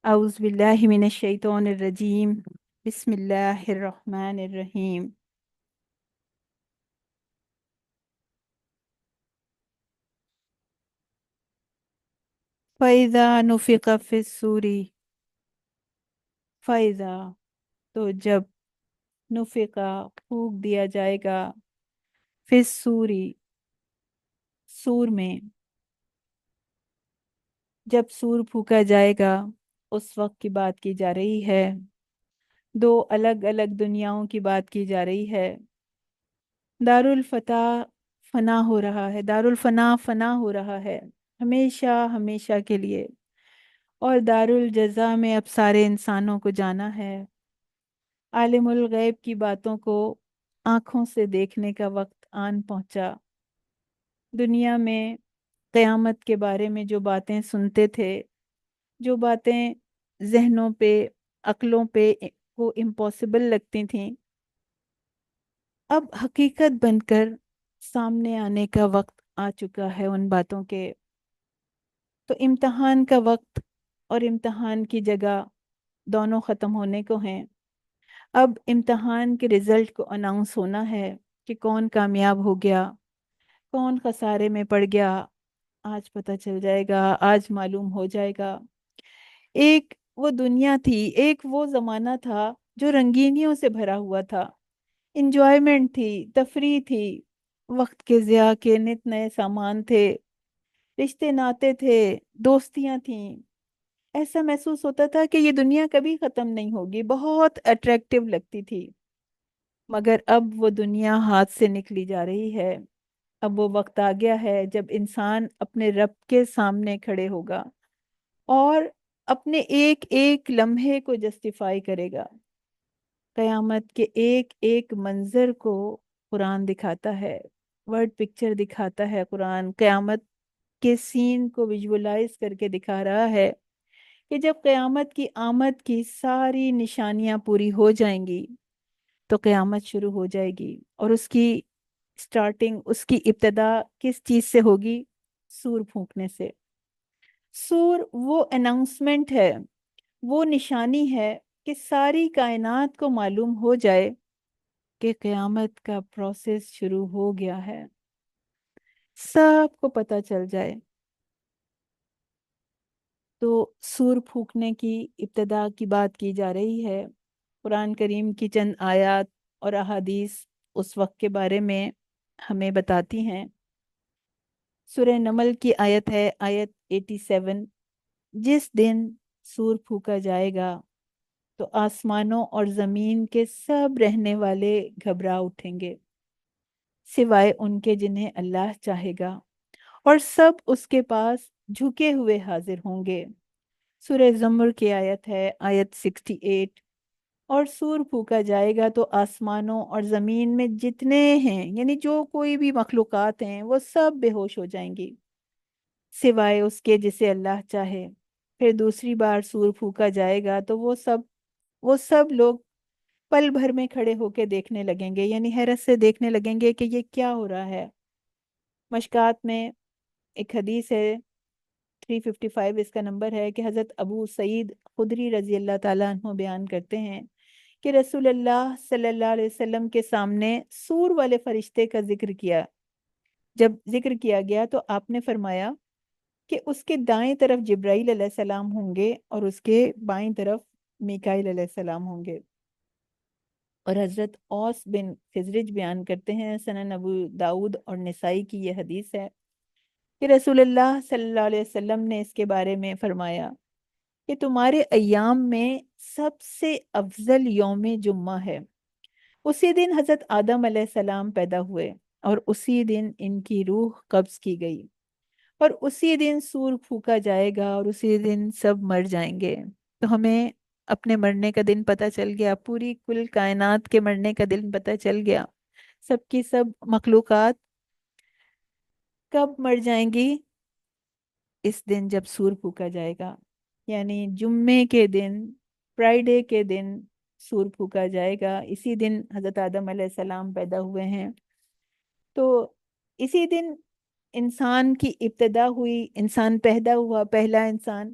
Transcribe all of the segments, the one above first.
أعوذ بالله من الشيطان الرجيم بسم الله الرحمن الرحيم فإذا نفق في الصور فإذا تو جب نفقا پھونک دیا جائے گا فی الصور سور میں جب سور پھونکا جائے گا اس وقت کی بات کی جا رہی ہے دو الگ الگ دنیاؤں کی بات کی جا رہی ہے دارالفتا فنا ہو رہا ہے دارالفنا فنا ہو رہا ہے ہمیشہ ہمیشہ کے لیے اور دارالجزا میں اب سارے انسانوں کو جانا ہے عالم الغیب کی باتوں کو آنکھوں سے دیکھنے کا وقت آن پہنچا دنیا میں قیامت کے بارے میں جو باتیں سنتے تھے جو باتیں ذہنوں پہ عقلوں پہ کو امپاسبل لگتی تھیں اب حقیقت بن کر سامنے آنے کا وقت آ چکا ہے ان باتوں کے تو امتحان کا وقت اور امتحان کی جگہ دونوں ختم ہونے کو ہیں اب امتحان کے رزلٹ کو اناؤنس ہونا ہے کہ کون کامیاب ہو گیا کون خسارے میں پڑ گیا آج پتہ چل جائے گا آج معلوم ہو جائے گا ایک وہ دنیا تھی ایک وہ زمانہ تھا جو رنگینیوں سے بھرا ہوا تھا انجوائمنٹ تھی تفریح تھی وقت کے ضیاع کے نت نئے سامان تھے رشتے ناتے تھے دوستیاں تھیں ایسا محسوس ہوتا تھا کہ یہ دنیا کبھی ختم نہیں ہوگی بہت اٹریکٹیو لگتی تھی مگر اب وہ دنیا ہاتھ سے نکلی جا رہی ہے اب وہ وقت آ گیا ہے جب انسان اپنے رب کے سامنے کھڑے ہوگا اور اپنے ایک ایک لمحے کو جسٹیفائی کرے گا قیامت کے ایک ایک منظر کو قرآن دکھاتا ہے ورڈ پکچر دکھاتا ہے قرآن قیامت کے سین کو ویژولائز کر کے دکھا رہا ہے کہ جب قیامت کی آمد کی ساری نشانیاں پوری ہو جائیں گی تو قیامت شروع ہو جائے گی اور اس کی سٹارٹنگ اس کی ابتدا کس چیز سے ہوگی سور پھونکنے سے سور وہ اناؤنسمنٹ ہے وہ نشانی ہے کہ ساری کائنات کو معلوم ہو جائے کہ قیامت کا پروسیس شروع ہو گیا ہے سب کو پتہ چل جائے تو سور پھونکنے کی ابتدا کی بات کی جا رہی ہے قرآن کریم کی چند آیات اور احادیث اس وقت کے بارے میں ہمیں بتاتی ہیں سورہ نمل کی آیت ہے آیت 87 جس دن سور پھونکا جائے گا تو آسمانوں اور زمین کے سب رہنے والے گھبرا اٹھیں گے سوائے ان کے جنہیں اللہ چاہے گا اور سب اس کے پاس جھکے ہوئے حاضر ہوں گے سورہ زمر کی آیت ہے آیت 68 اور سور پھونکا جائے گا تو آسمانوں اور زمین میں جتنے ہیں یعنی جو کوئی بھی مخلوقات ہیں وہ سب بے ہوش ہو جائیں گی سوائے اس کے جسے اللہ چاہے پھر دوسری بار سور پھونکا جائے گا تو وہ سب لوگ پل بھر میں کھڑے ہو کے دیکھنے لگیں گے یعنی حیرت سے دیکھنے لگیں گے کہ یہ کیا ہو رہا ہے مشکات میں ایک حدیث ہے 355 اس کا نمبر ہے کہ حضرت ابو سعید خدری رضی اللہ تعالیٰ عنہ بیان کرتے ہیں کہ رسول اللہ صلی اللہ علیہ وسلم کے سامنے سور والے فرشتے کا ذکر کیا جب ذکر کیا گیا تو آپ نے فرمایا کہ اس کے دائیں طرف جبرائیل علیہ السلام ہوں گے اور اس کے بائیں طرف میکائیل علیہ السلام ہوں گے اور حضرت اوس بن خزرج بیان کرتے ہیں سنن ابو داود اور نسائی کی یہ حدیث ہے کہ رسول اللہ صلی اللہ علیہ وسلم نے اس کے بارے میں فرمایا کہ تمہارے ایام میں سب سے افضل یوم جمعہ ہے اسی دن حضرت آدم علیہ السلام پیدا ہوئے اور اسی دن ان کی روح قبض کی گئی اور اسی دن سور پھونکا جائے گا اور اسی دن سب مر جائیں گے تو ہمیں اپنے مرنے کا دن پتہ چل گیا پوری کل کائنات کے مرنے کا دن پتہ چل گیا سب کی سب مخلوقات کب مر جائیں گی اس دن جب سور پھونکا جائے گا یعنی جمعے کے دن فرائیڈے کے دن سور پھونکا جائے گا اسی دن حضرت آدم علیہ السلام پیدا ہوئے ہیں تو اسی دن انسان کی ابتدا ہوئی انسان پیدا ہوا پہلا انسان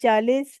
40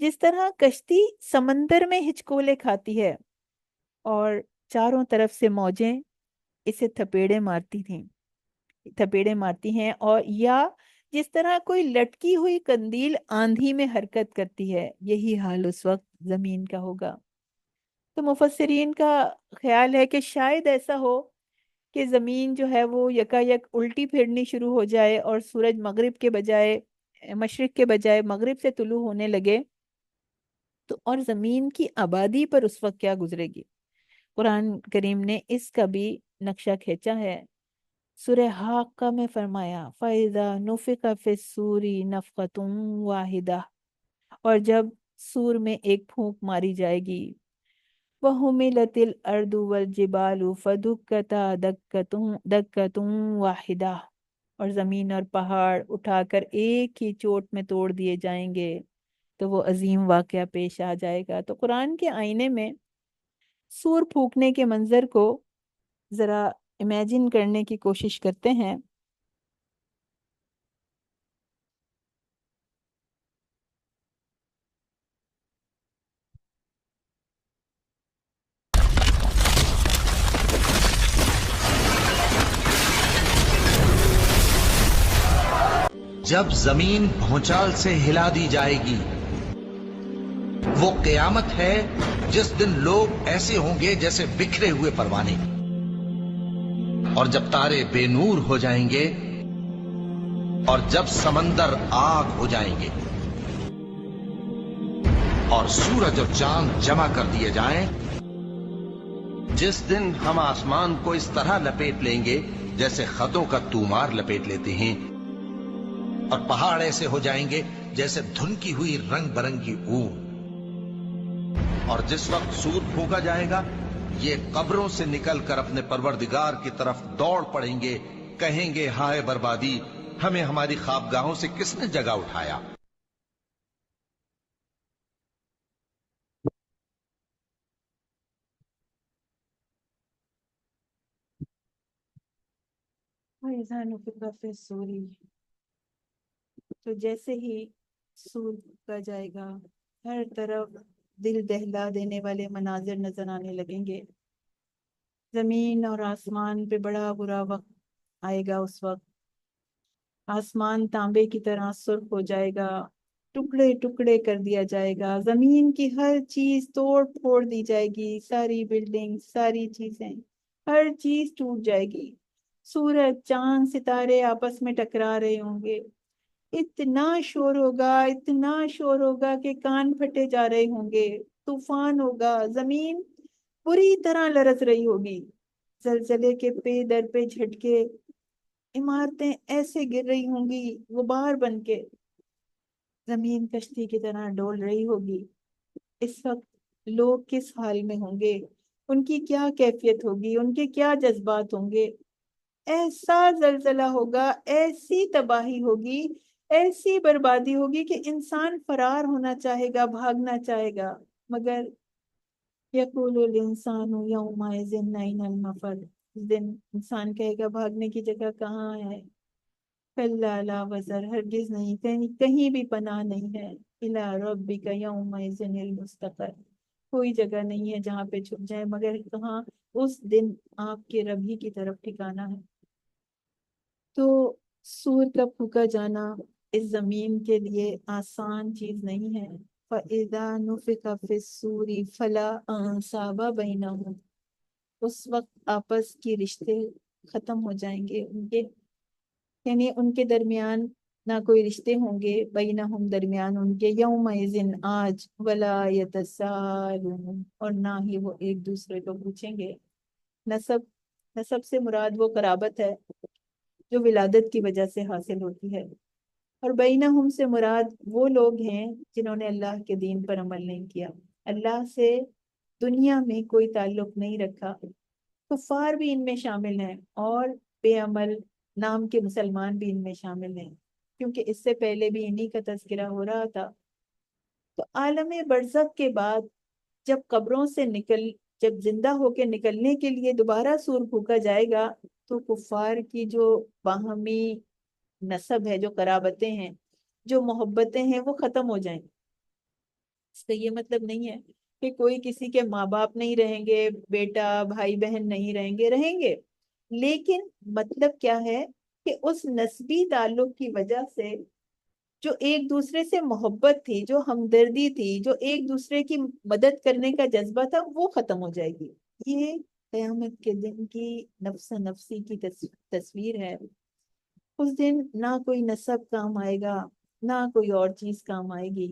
جس طرح کشتی سمندر میں ہچکولے کھاتی ہے اور چاروں طرف سے موجیں اسے تھپیڑے مارتی ہیں، اور یا جس طرح کوئی لٹکی ہوئی قندیل آندھی میں حرکت کرتی ہے، یہی حال اس وقت زمین کا ہوگا۔ تو مفسرین کا خیال ہے کہ شاید ایسا ہو کہ زمین جو ہے وہ یکا یک الٹی پھرنی شروع ہو جائے اور سورج مشرق کے بجائے مغرب سے طلوع ہونے لگے، تو اور زمین کی آبادی پر اس وقت کیا گزرے گی۔ قرآن کریم نے اس کا بھی نقشہ کھینچا ہے۔ سورہ حاقہ میں فرمایا فَإِذَا نُفِخَ فِي الصُّورِ نَفْخَةٌ وَاحِدَةٌ، اور جب سور میں ایک پھونک ماری جائے گی، وَحُمِلَتِ الْأَرْضُ وَالْجِبَالُ فَدُكَّتَا دَكَّةٌ وَاحِدَةٌ، اور زمین اور پہاڑ اٹھا کر ایک ہی چوٹ میں توڑ دیے جائیں گے، تو وہ عظیم واقعہ پیش آ جائے گا۔ تو قرآن کے آئینے میں سور پھونکنے کے منظر کو ذرا امیجن کرنے کی کوشش کرتے ہیں۔ جب زمین بھونچال سے ہلا دی جائے گی، وہ قیامت ہے جس دن لوگ ایسے ہوں گے جیسے بکھرے ہوئے پروانے، اور جب تارے بے نور ہو جائیں گے، اور جب سمندر آگ ہو جائیں گے، اور سورج اور چاند جمع کر دیے جائیں، جس دن ہم آسمان کو اس طرح لپیٹ لیں گے جیسے خطوں کا تومار لپیٹ لیتے ہیں، اور پہاڑ ایسے ہو جائیں گے جیسے دھنکی ہوئی رنگ برنگی اون۔ اور جس وقت سور پھونکا جائے گا، یہ قبروں سے نکل کر اپنے پروردگار کی طرف دوڑ پڑیں گے، کہیں گے ہائے بربادی، ہمیں ہماری خوابگاہوں سے کس نے جگہ اٹھایا۔ وَإِذَا نُفِخَ فِي الصُّورِ، تو جیسے ہی سور پھونکا جائے گا، ہر طرف دل دہلا دینے والے مناظر نظر آنے لگیں گے۔ زمین اور آسمان پہ بڑا برا وقت آئے گا۔ اس وقت آسمان تانبے کی طرح سرخ ہو جائے گا، ٹکڑے ٹکڑے کر دیا جائے گا، زمین کی ہر چیز توڑ پھوڑ دی جائے گی، ساری بلڈنگ، ساری چیزیں، ہر چیز ٹوٹ جائے گی۔ سورج، چاند، ستارے آپس میں ٹکرا رہے ہوں گے، اتنا شور ہوگا، اتنا شور ہوگا کہ کان پھٹے جا رہے ہوں گے، طوفان ہوگا، زمین پوری طرح لرز رہی ہوگی، زلزلے کے پے در پہ جھٹکے، عمارتیں ایسے گر رہی ہوں گی غبار بن کے، زمین کشتی کی طرح ڈول رہی ہوگی۔ اس وقت لوگ کس حال میں ہوں گے، ان کی کیا کیفیت ہوگی، ان کے کیا جذبات ہوں گے۔ ایسا زلزلہ ہوگا، ایسی تباہی ہوگی، ایسی بربادی ہوگی کہ انسان فرار ہونا چاہے گا، بھاگنا چاہے گا، مگر یقول الانسان یومئذ این المفر، اس دن انسان کہے گا بھاگنے کی جگہ کہاں ہے، کلا لا وزر، ہرگز نہیں، کہیں بھی پناہ نہیں ہے، الی ربک یومئذ المستقر، کوئی جگہ نہیں ہے جہاں پہ چھپ جائے، مگر کہاں، اس دن آپ کے رب ہی کی طرف ٹھکانا ہے۔ تو سور کا پھونکا جانا اس زمین کے لیے آسان چیز نہیں ہے۔ فَإِذَا نُفِخَ فِي الصُّورِ فَلَا أَنْسَابَ بَيْنَهُمْ، اس وقت آپس کے رشتے ختم ہو جائیں گے، یعنی ان کے درمیان نہ کوئی رشتے ہوں گے، بینہم درمیان ان کے، یومئذ آج، ولا یتساءلون، اور نہ ہی وہ ایک دوسرے کو پوچھیں گے۔ نسب سے مراد وہ قرابت ہے جو ولادت کی وجہ سے حاصل ہوتی ہے، اور بینہم سے مراد وہ لوگ ہیں جنہوں نے اللہ کے دین پر عمل نہیں کیا، اللہ سے دنیا میں کوئی تعلق نہیں رکھا۔ کفار بھی ان میں شامل ہیں، اور بے عمل نام کے مسلمان بھی ان میں شامل ہیں، کیونکہ اس سے پہلے بھی انہی کا تذکرہ ہو رہا تھا۔ تو عالم برزخ کے بعد جب زندہ ہو کے نکلنے کے لیے دوبارہ سور پھونکا جائے گا، تو کفار کی جو باہمی نسب ہے، جو قرابتیں ہیں، جو محبتیں ہیں، وہ ختم ہو جائیں، اس کا یہ مطلب نہیں ہے کہ کوئی کسی کے ماں باپ نہیں رہیں گے، بیٹا بھائی بہن نہیں رہیں گے، رہیں گے، لیکن مطلب کیا ہے کہ اس نسبی تعلق کی وجہ سے جو ایک دوسرے سے محبت تھی، جو ہمدردی تھی، جو ایک دوسرے کی مدد کرنے کا جذبہ تھا، وہ ختم ہو جائے گی۔ یہ قیامت کے دن کی نفس نفسی کی تصویر ہے۔ اس دن نہ کوئی نسب کام آئے گا، نہ کوئی اور چیز کام آئے گی۔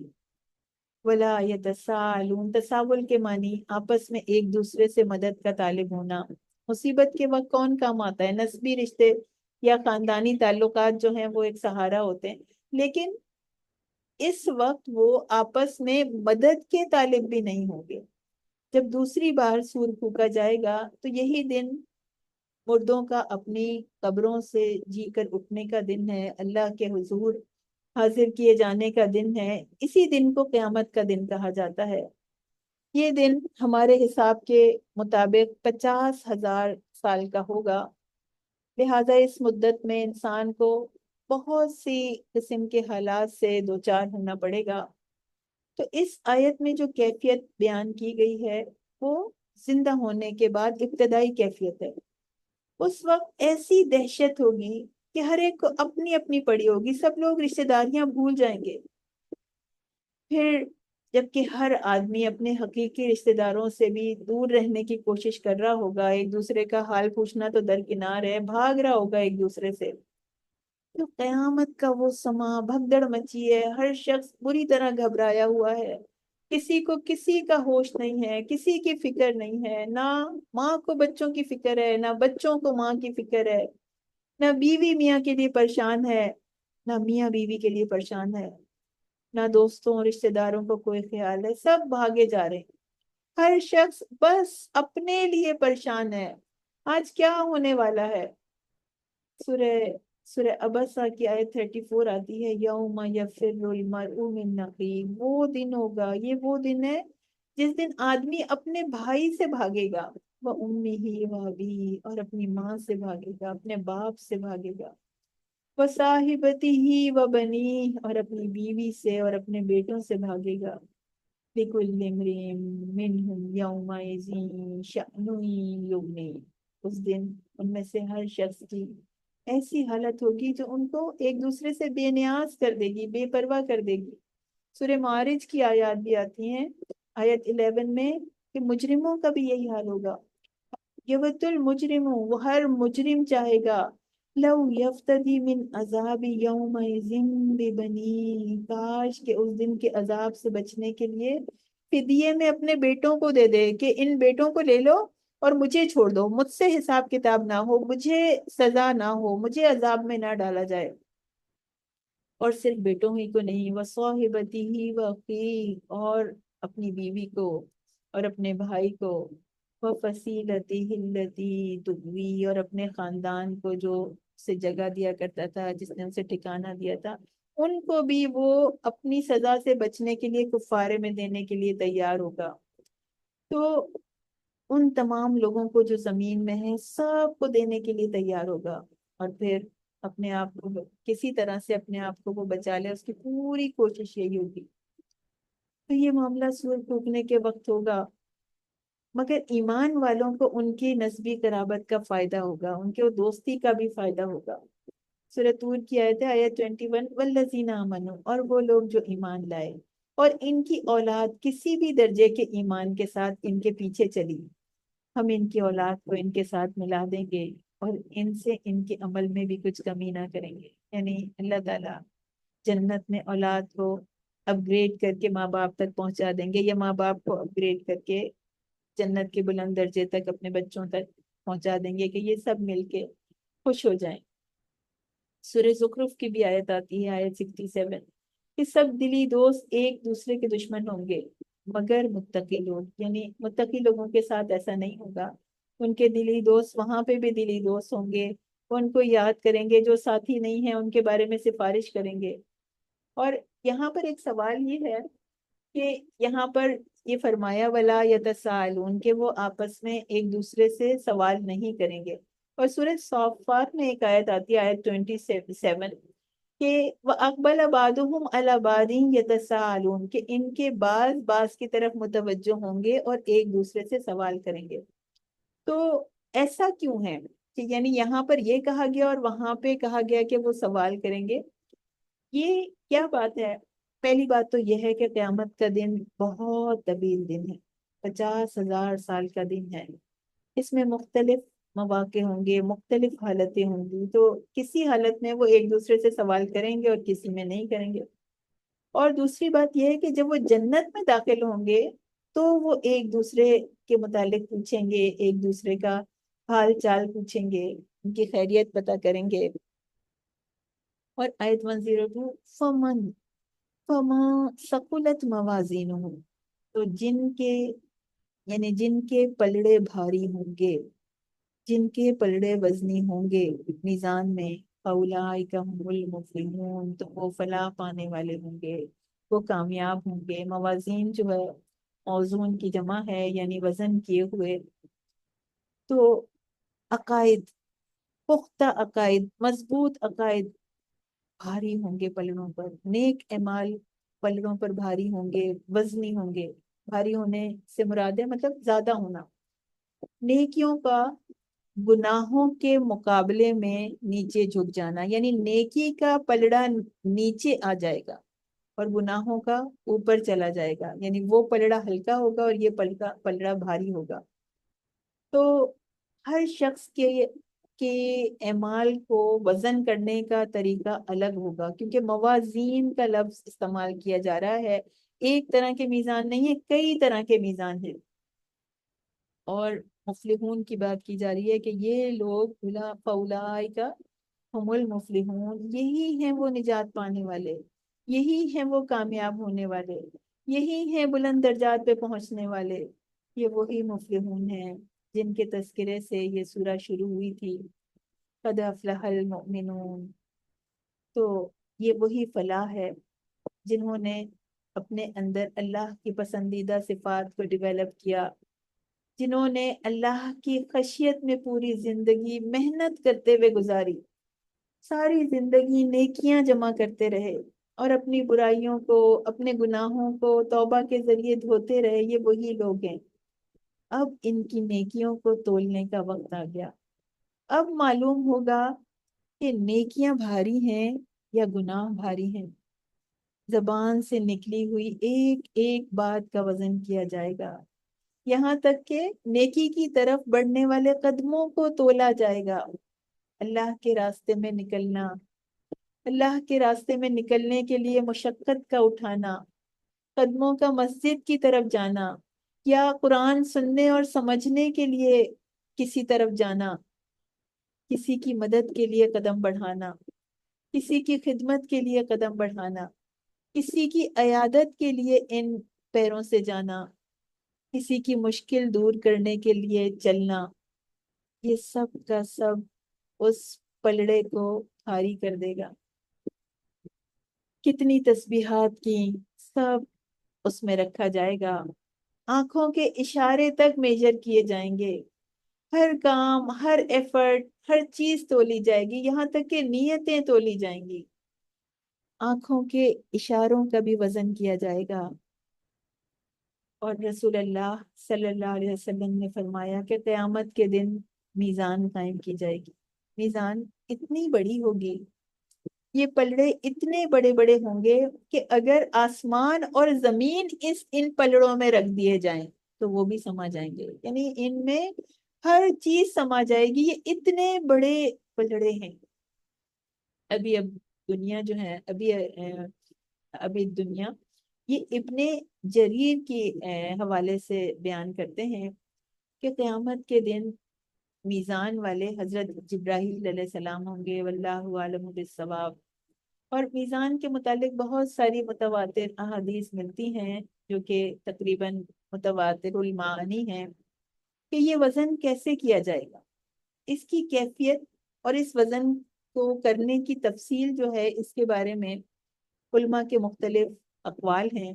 ولا یتساءلون، تساؤل کے معنی آپس میں ایک دوسرے سے مدد کا طالب ہونا۔ مصیبت کے وقت کون کام آتا ہے؟ نسبی رشتے یا خاندانی تعلقات جو ہیں وہ ایک سہارا ہوتے ہیں، لیکن اس وقت وہ آپس میں مدد کے طالب بھی نہیں ہوں گے۔ جب دوسری بار سور پھونکا جائے گا تو یہی دن مردوں کا اپنی قبروں سے جی کر اٹھنے کا دن ہے، اللہ کے حضور حاضر کیے جانے کا دن ہے۔ اسی دن کو قیامت کا دن کہا جاتا ہے۔ یہ دن ہمارے حساب کے مطابق 50,000 سال کا ہوگا، لہذا اس مدت میں انسان کو بہت سی قسم کے حالات سے دوچار ہونا پڑے گا۔ تو اس آیت میں جو کیفیت بیان کی گئی ہے وہ زندہ ہونے کے بعد ابتدائی کیفیت ہے۔ اس وقت ایسی دہشت ہوگی کہ ہر ایک کو اپنی اپنی پڑی ہوگی، سب لوگ رشتہ داریاں بھول جائیں گے۔ پھر جبکہ ہر آدمی اپنے حقیقی رشتہ داروں سے بھی دور رہنے کی کوشش کر رہا ہوگا، ایک دوسرے کا حال پوچھنا تو درکنار ہے، بھاگ رہا ہوگا ایک دوسرے سے۔ تو قیامت کا وہ سما بھگدڑ مچی ہے، ہر شخص بری طرح گھبرایا ہوا ہے، کسی کو کسی کا ہوش نہیں ہے، کسی کی فکر نہیں ہے، نہ ماں کو بچوں کی فکر ہے، نہ بچوں کو ماں کی فکر ہے، نہ بیوی میاں کے لیے پریشان ہے، نہ میاں بیوی کے لیے پریشان ہے، نہ دوستوں رشتہ داروں کو کوئی خیال ہے، سب بھاگے جا رہے ہیں۔ ہر شخص بس اپنے لیے پریشان ہے، آج کیا ہونے والا ہے۔ سورہ سورہ عبسہ کی آیت 34 آتی ہے، یوم یفر المرء من اخیہ، وہ دن ہوگا، یہ وہ دن ہے جس دن آدمی اپنے بھائی سے بھاگے گا، وہ امہ و ابیہ، اور اپنی ماں سے بھاگے گا، اپنے باپ سے بھاگے گا، وہ صاحبتہ و بنیہ، اور اپنی بیوی سے اور اپنے بیٹوں سے بھاگے گا۔ لِكُلِّ امْرِئٍ مِّنْهُمْ يَوْمَئِذٍ شَأْنٌ يُغْنِيهِ، اس دن ان میں سے ہر شخص کی ایسی حالت ہوگی جو ان کو ایک دوسرے سے بے نیاز کر دے گی، بے پرواہ کر دے گی۔ سورہ معارج کی آیات بھی آتی ہیں، آیت 11 میں، کہ مجرموں کا بھی یہی حال ہوگا۔ یود المجرم، وہ ہر مجرم چاہے گا، لو یفتدی من عذاب یومئذ ببنی، کاش کہ اس دن کے عذاب سے بچنے کے لیے فدیے میں اپنے بیٹوں کو دے دے، کہ ان بیٹوں کو لے لو اور مجھے چھوڑ دو، مجھ سے حساب کتاب نہ ہو، مجھے سزا نہ ہو، مجھے عذاب میں نہ ڈالا جائے۔ اور صرف بیٹوں ہی کو نہیں، وصاحبتہ واخیہ، اور اپنی بیوی کو اور اپنے بھائی کو، وفصیلتہ التی تؤوی، اور اپنے خاندان کو جو اسے جگہ دیا کرتا تھا، جس نے اسے ٹھکانہ دیا تھا، ان کو بھی وہ اپنی سزا سے بچنے کے لیے کفارے میں دینے کے لیے تیار ہوگا۔ تو ان تمام لوگوں کو جو زمین میں ہیں سب کو دینے کے لیے تیار ہوگا، اور پھر اپنے آپ کو کسی طرح سے اپنے آپ کو وہ بچا لے، اس کی پوری کوشش یہی ہوگی۔ تو یہ معاملہ سور پھونکنے کے وقت ہوگا، مگر ایمان والوں کو ان کی نسبی قرابت کا فائدہ ہوگا، ان کے دوستی کا بھی فائدہ ہوگا۔ سورہ طور کی آیت ہے، آیت 21، والذین آمنوا، اور وہ لوگ جو ایمان لائے اور ان کی اولاد کسی بھی درجے کے ایمان کے ساتھ ان کے پیچھے چلی، ہم ان کی اولاد کو ان کے ساتھ ملا دیں گے اور ان سے ان کے عمل میں بھی کچھ کمی نہ کریں گے۔ یعنی اللہ تعالیٰ جنت میں اولاد کو اپ گریڈ کر کے ماں باپ تک پہنچا دیں گے، یا ماں باپ کو اپ گریڈ کر کے جنت کے بلند درجے تک اپنے بچوں تک پہنچا دیں گے، کہ یہ سب مل کے خوش ہو جائیں۔ سورہ زخرف کی بھی آیت آتی ہے، آیت 67، کہ سب دلی دوست ایک دوسرے کے دشمن ہوں گے مگر متقی لوگ، یعنی متقی لوگوں کے ساتھ ایسا نہیں ہوگا۔ ان کے دلی دوست وہاں پہ بھی دلی دوست ہوں گے، وہ ان کو یاد کریں گے، جو ساتھی نہیں ہیں ان کے بارے میں سفارش کریں گے۔ اور یہاں پر ایک سوال یہ ہے کہ یہاں پر یہ فرمایا ولا یتساءلون، کہ وہ آپس میں ایک دوسرے سے سوال نہیں کریں گے۔ اور سورہ صافات میں ایک آیت آتی ہے، آیت 27، کہ وَأَقْبَلَ بَعْضُهُمْ عَلَى بَعْضٍ يَتَسَاءَلُونَ، کہ ان کے بعض کی طرف متوجہ ہوں گے اور ایک دوسرے سے سوال کریں گے۔ تو ایسا کیوں ہے کہ یعنی یہاں پر یہ کہا گیا اور وہاں پہ کہا گیا کہ وہ سوال کریں گے؟ یہ کیا بات ہے؟ پہلی بات تو یہ ہے کہ قیامت کا دن بہت طویل دن ہے، 50,000 سال کا دن ہے۔ اس میں مختلف مواقع ہوں گے، مختلف حالتیں ہوں گی، تو کسی حالت میں وہ ایک دوسرے سے سوال کریں گے اور کسی میں نہیں کریں گے۔ اور دوسری بات یہ ہے کہ جب وہ جنت میں داخل ہوں گے تو وہ ایک دوسرے کے متعلق پوچھیں گے، ایک دوسرے کا حال چال پوچھیں گے، ان کی خیریت پتہ کریں گے۔ اور آیت 102، فمن فما ثقلت موازینہ، تو جن کے پلڑے بھاری ہوں گے، جن کے پلڑے وزنی ہوں گے میزان میں، فاولئک هم المفلحون، تو وہ فلاح پانے والے ہوں گے، وہ کامیاب ہوں گے۔ موازین جو ہے موزون کی جمع ہے، یعنی وزن کیے ہوئے۔ تو عقائد، پختہ عقائد، مضبوط عقائد بھاری ہوں گے پلڑوں پر، نیک اعمال پلڑوں پر بھاری ہوں گے، وزنی ہوں گے۔ بھاری ہونے سے مراد ہے مطلب زیادہ ہونا، نیکیوں کا گناہوں کے مقابلے میں نیچے جھک جانا، یعنی نیکی کا پلڑا نیچے آ جائے گا اور گناہوں کا اوپر چلا جائے گا، یعنی وہ پلڑا ہلکا ہوگا اور یہ پلڑا بھاری ہوگا۔ تو ہر شخص کے اعمال کو وزن کرنے کا طریقہ الگ ہوگا، کیونکہ موازین کا لفظ استعمال کیا جا رہا ہے، ایک طرح کے میزان نہیں ہے، کئی طرح کے میزان ہیں۔ اور مفلحون کی بات کی جا رہی ہے کہ یہ لوگ فاولئک هم المفلحون، یہی ہیں وہ نجات پانے والے، یہی ہیں وہ کامیاب ہونے والے، یہی ہیں بلند درجات پہ پہنچنے والے۔ یہ وہی مفلحون ہیں جن کے تذکرے سے یہ سورہ شروع ہوئی تھی، قد افلح المؤمنون۔ تو یہ وہی فلاح ہے جنہوں نے اپنے اندر اللہ کی پسندیدہ صفات کو ڈیولپ کیا، جنہوں نے اللہ کی خشیت میں پوری زندگی محنت کرتے ہوئے گزاری، ساری زندگی نیکیاں جمع کرتے رہے اور اپنی برائیوں کو، اپنے گناہوں کو توبہ کے ذریعے دھوتے رہے، یہ وہی لوگ ہیں۔ اب ان کی نیکیوں کو تولنے کا وقت آ گیا، اب معلوم ہوگا کہ نیکیاں بھاری ہیں یا گناہ بھاری ہیں۔ زبان سے نکلی ہوئی ایک ایک بات کا وزن کیا جائے گا، یہاں تک کہ نیکی کی طرف بڑھنے والے قدموں کو تولا جائے گا۔ اللہ کے راستے میں نکلنا، اللہ کے راستے میں نکلنے کے لیے مشقت کا اٹھانا، قدموں کا مسجد کی طرف جانا، یا قرآن سننے اور سمجھنے کے لیے کسی طرف جانا، کسی کی مدد کے لیے قدم بڑھانا، کسی کی خدمت کے لیے قدم بڑھانا، کسی کی عیادت کے لیے ان پیروں سے جانا، کسی کی مشکل دور کرنے کے لیے چلنا، یہ سب کا سب اس پلڑے کو بھاری کر دے گا۔ کتنی تسبیحات کی، سب اس میں رکھا جائے گا، آنکھوں کے اشارے تک میجر کیے جائیں گے، ہر کام، ہر ایفرٹ، ہر چیز تولی جائے گی، یہاں تک کہ نیتیں تولی جائیں گی، آنکھوں کے اشاروں کا بھی وزن کیا جائے گا۔ اور رسول اللہ صلی اللہ علیہ وسلم نے فرمایا کہ قیامت کے دن میزان قائم کی جائے گی، میزان اتنی بڑی ہوگی، یہ پلڑے اتنے بڑے بڑے ہوں گے کہ اگر آسمان اور زمین ان پلڑوں میں رکھ دیے جائیں تو وہ بھی سما جائیں گے، یعنی ان میں ہر چیز سما جائے گی، یہ اتنے بڑے پلڑے ہیں۔ اب دنیا جو ہے، ابھی دنیا، یہ ابن جریر کے حوالے سے بیان کرتے ہیں کہ قیامت کے دن میزان والے حضرت جبرائیل علیہ السلام ہوں گے، واللہ عالم بالصواب۔ اور میزان کے متعلق بہت ساری متواتر احادیث ملتی ہیں جو کہ تقریباً متواتر المعانی ہیں، کہ یہ وزن کیسے کیا جائے گا، اس کی کیفیت اور اس وزن کو کرنے کی تفصیل جو ہے، اس کے بارے میں علماء کے مختلف اقوال ہیں۔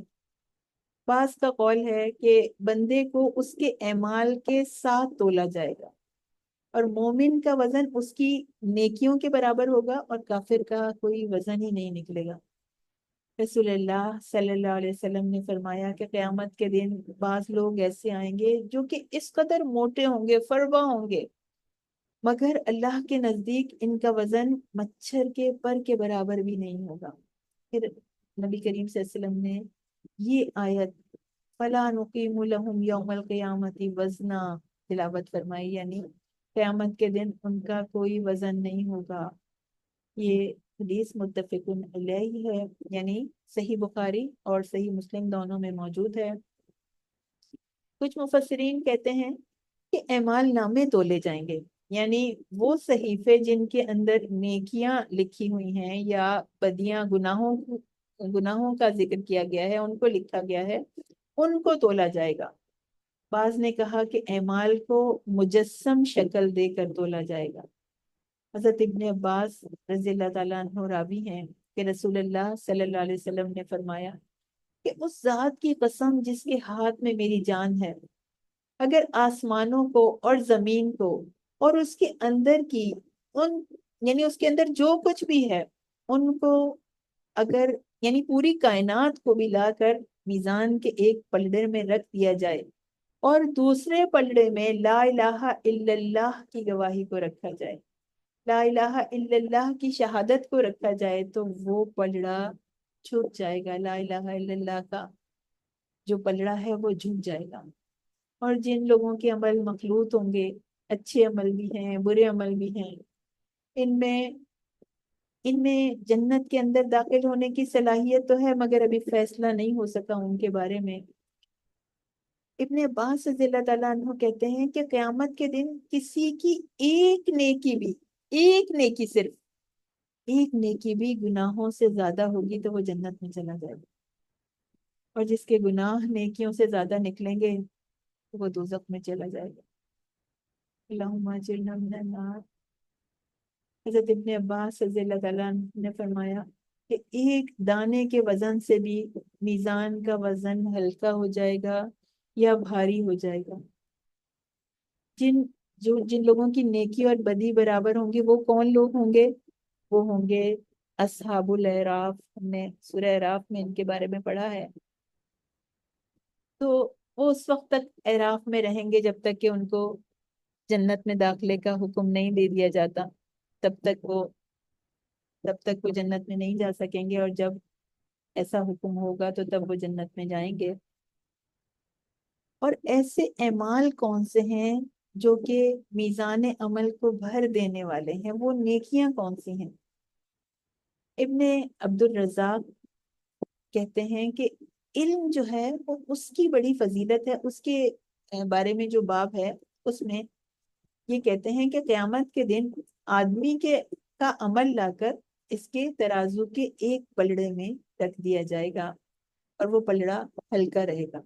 بعض کا قول ہے کہ بندے کو اس کے اعمال کے ساتھ تولا جائے گا، اور مومن کا وزن اس کی نیکیوں کے برابر ہوگا اور کافر کا کوئی وزن ہی نہیں نکلے گا۔ رسول اللہ صلی اللہ علیہ وسلم نے فرمایا کہ قیامت کے دن بعض لوگ ایسے آئیں گے جو کہ اس قدر موٹے ہوں گے، فربا ہوں گے، مگر اللہ کے نزدیک ان کا وزن مچھر کے پر کے برابر بھی نہیں ہوگا۔ پھر نبی کریم صلی اللہ علیہ وسلم نے یہ آیت فَلَا نُقِيمُ لَهُمْ يَوْمَ الْقِيَامَةِ وَزْنًا تلاوت فرمائی، یعنی قیامت کے دن ان کا کوئی وزن نہیں ہوگا۔ یہ حدیث متفق علیہ ہے، یعنی صحیح بخاری اور صحیح مسلم دونوں میں موجود ہے۔ کچھ مفسرین کہتے ہیں کہ اعمال نامے تولے جائیں گے، یعنی وہ صحیفے جن کے اندر نیکیاں لکھی ہوئی ہیں یا بدیاں، گناہوں کا ذکر کیا گیا ہے، ان کو لکھا گیا ہے، ان کو تولا جائے گا۔ بعض نے کہا کہ اعمال کو مجسم شکل دے کر تولا جائے گا۔ حضرت ابن عباس رضی اللہ تعالیٰ عنہ راوی ہیں کہ رسول اللہ صلی اللہ علیہ وسلم نے فرمایا کہ اس ذات کی قسم جس کے ہاتھ میں میری جان ہے، اگر آسمانوں کو اور زمین کو اور اس کے اندر کی ان یعنی اس کے اندر جو کچھ بھی ہے ان کو، اگر یعنی پوری کائنات کو بھی لا کر میزان کے ایک پلڑے میں رکھ دیا جائے اور دوسرے پلڑے میں لا الہ الا اللہ کی گواہی کو رکھا جائے، لا الہ الا اللہ کی شہادت کو رکھا جائے، تو وہ پلڑا جھک جائے گا۔ لا الہ الا اللہ کا جو پلڑا ہے وہ جھک جائے گا۔ اور جن لوگوں کے عمل مخلوط ہوں گے، اچھے عمل بھی ہیں، برے عمل بھی ہیں، ان میں جنت کے اندر داخل ہونے کی صلاحیت تو ہے، مگر ابھی فیصلہ نہیں ہو سکا ان کے بارے میں۔ ابن عباس رضی اللہ تعالیٰ عنہ کہتے ہیں کہ قیامت کے دن کسی کی ایک نیکی بھی، ایک نیکی، صرف ایک نیکی بھی گناہوں سے زیادہ ہوگی تو وہ جنت میں چلا جائے گا، اور جس کے گناہ نیکیوں سے زیادہ نکلیں گے تو وہ دوزخ میں چلا جائے گا۔ اللہم اجرنا من النار۔ حضرت ابن عباس رضی اللہ تعالیٰ عنہ نے فرمایا کہ ایک دانے کے وزن سے بھی میزان کا وزن ہلکا ہو جائے گا یا بھاری ہو جائے گا۔ جن لوگوں کی نیکی اور بدی برابر ہوں گے وہ کون لوگ ہوں گے؟ وہ ہوں گے اصحاب الاعراف۔ ہم نے سورہ اعراف میں ان کے بارے میں پڑھا ہے۔ تو وہ اس وقت تک اعراف میں رہیں گے جب تک کہ ان کو جنت میں داخلے کا حکم نہیں دے دیا جاتا، تب تک وہ جنت میں نہیں جا سکیں گے، اور جب ایسا حکم ہوگا تو تب وہ جنت میں جائیں گے۔ اور ایسے اعمال کون سے ہیں جو کہ میزان عمل کو بھر دینے والے ہیں؟ وہ نیکیاں کون سی ہیں؟ ابن عبد الرزاق کہتے ہیں کہ علم جو ہے وہ اس کی بڑی فضیلت ہے۔ اس کے بارے میں جو باب ہے اس میں یہ کہتے ہیں کہ قیامت کے دن آدمی کا عمل لا کر اس کے ترازو کے ایک پلڑے میں رکھ دیا جائے گا اور وہ پلڑا ہلکا رہے گا۔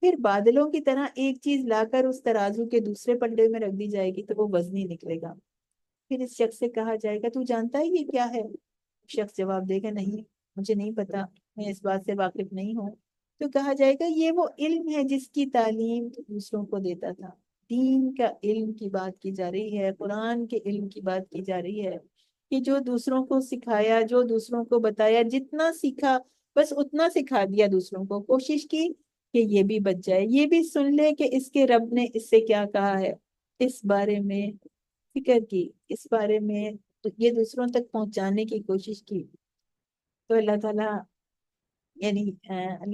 پھر بادلوں کی طرح ایک چیز لا کر اس ترازو کے دوسرے پلڑے میں رکھ دی جائے گی تو وہ وزنی نکلے گا۔ پھر اس شخص سے کہا جائے گا تو جانتا ہے یہ کیا ہے؟ شخص جواب دے گا نہیں، مجھے نہیں پتا، میں اس بات سے واقف نہیں ہوں۔ تو کہا جائے گا یہ وہ علم ہے جس کی تعلیم دوسروں کو دیتا تھا۔ دین کا علم کی بات کی جا رہی ہے، قرآن کے علم کی بات کی جا رہی ہے کہ جو دوسروں کو سکھایا، جو دوسروں کو بتایا، جتنا سیکھا بس اتنا سکھا دیا دوسروں کو، کوشش کی کہ یہ بھی بچ جائے، یہ بھی سن لے کہ اس کے رب نے اس سے کیا کہا ہے، اس بارے میں فکر کی، اس بارے میں یہ دوسروں تک پہنچانے کی کوشش کی، تو اللہ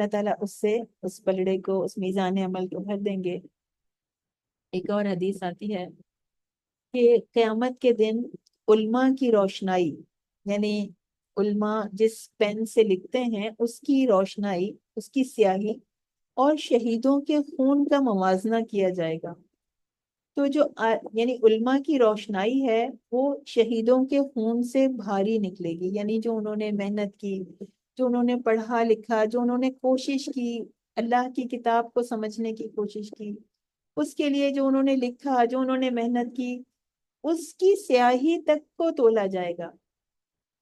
تعالیٰ اس سے اس پلڑے کو، اس میزان عمل کو بھر دیں گے۔ ایک اور حدیث آتی ہے کہ قیامت کے دن علماء کی روشنائی، یعنی علماء جس پین سے لکھتے ہیں اس کی روشنائی، اس کی سیاہی اور شہیدوں کے خون کا موازنہ کیا جائے گا۔ تو یعنی علماء کی روشنائی ہے وہ شہیدوں کے خون سے بھاری نکلے گی، یعنی جو انہوں نے محنت کی، جو انہوں نے پڑھا لکھا، جو انہوں نے کوشش کی، اللہ کی کتاب کو سمجھنے کی کوشش کی، اس کے لیے جو انہوں نے لکھا، جو انہوں نے محنت کی، اس کی سیاہی تک کو تولا جائے گا۔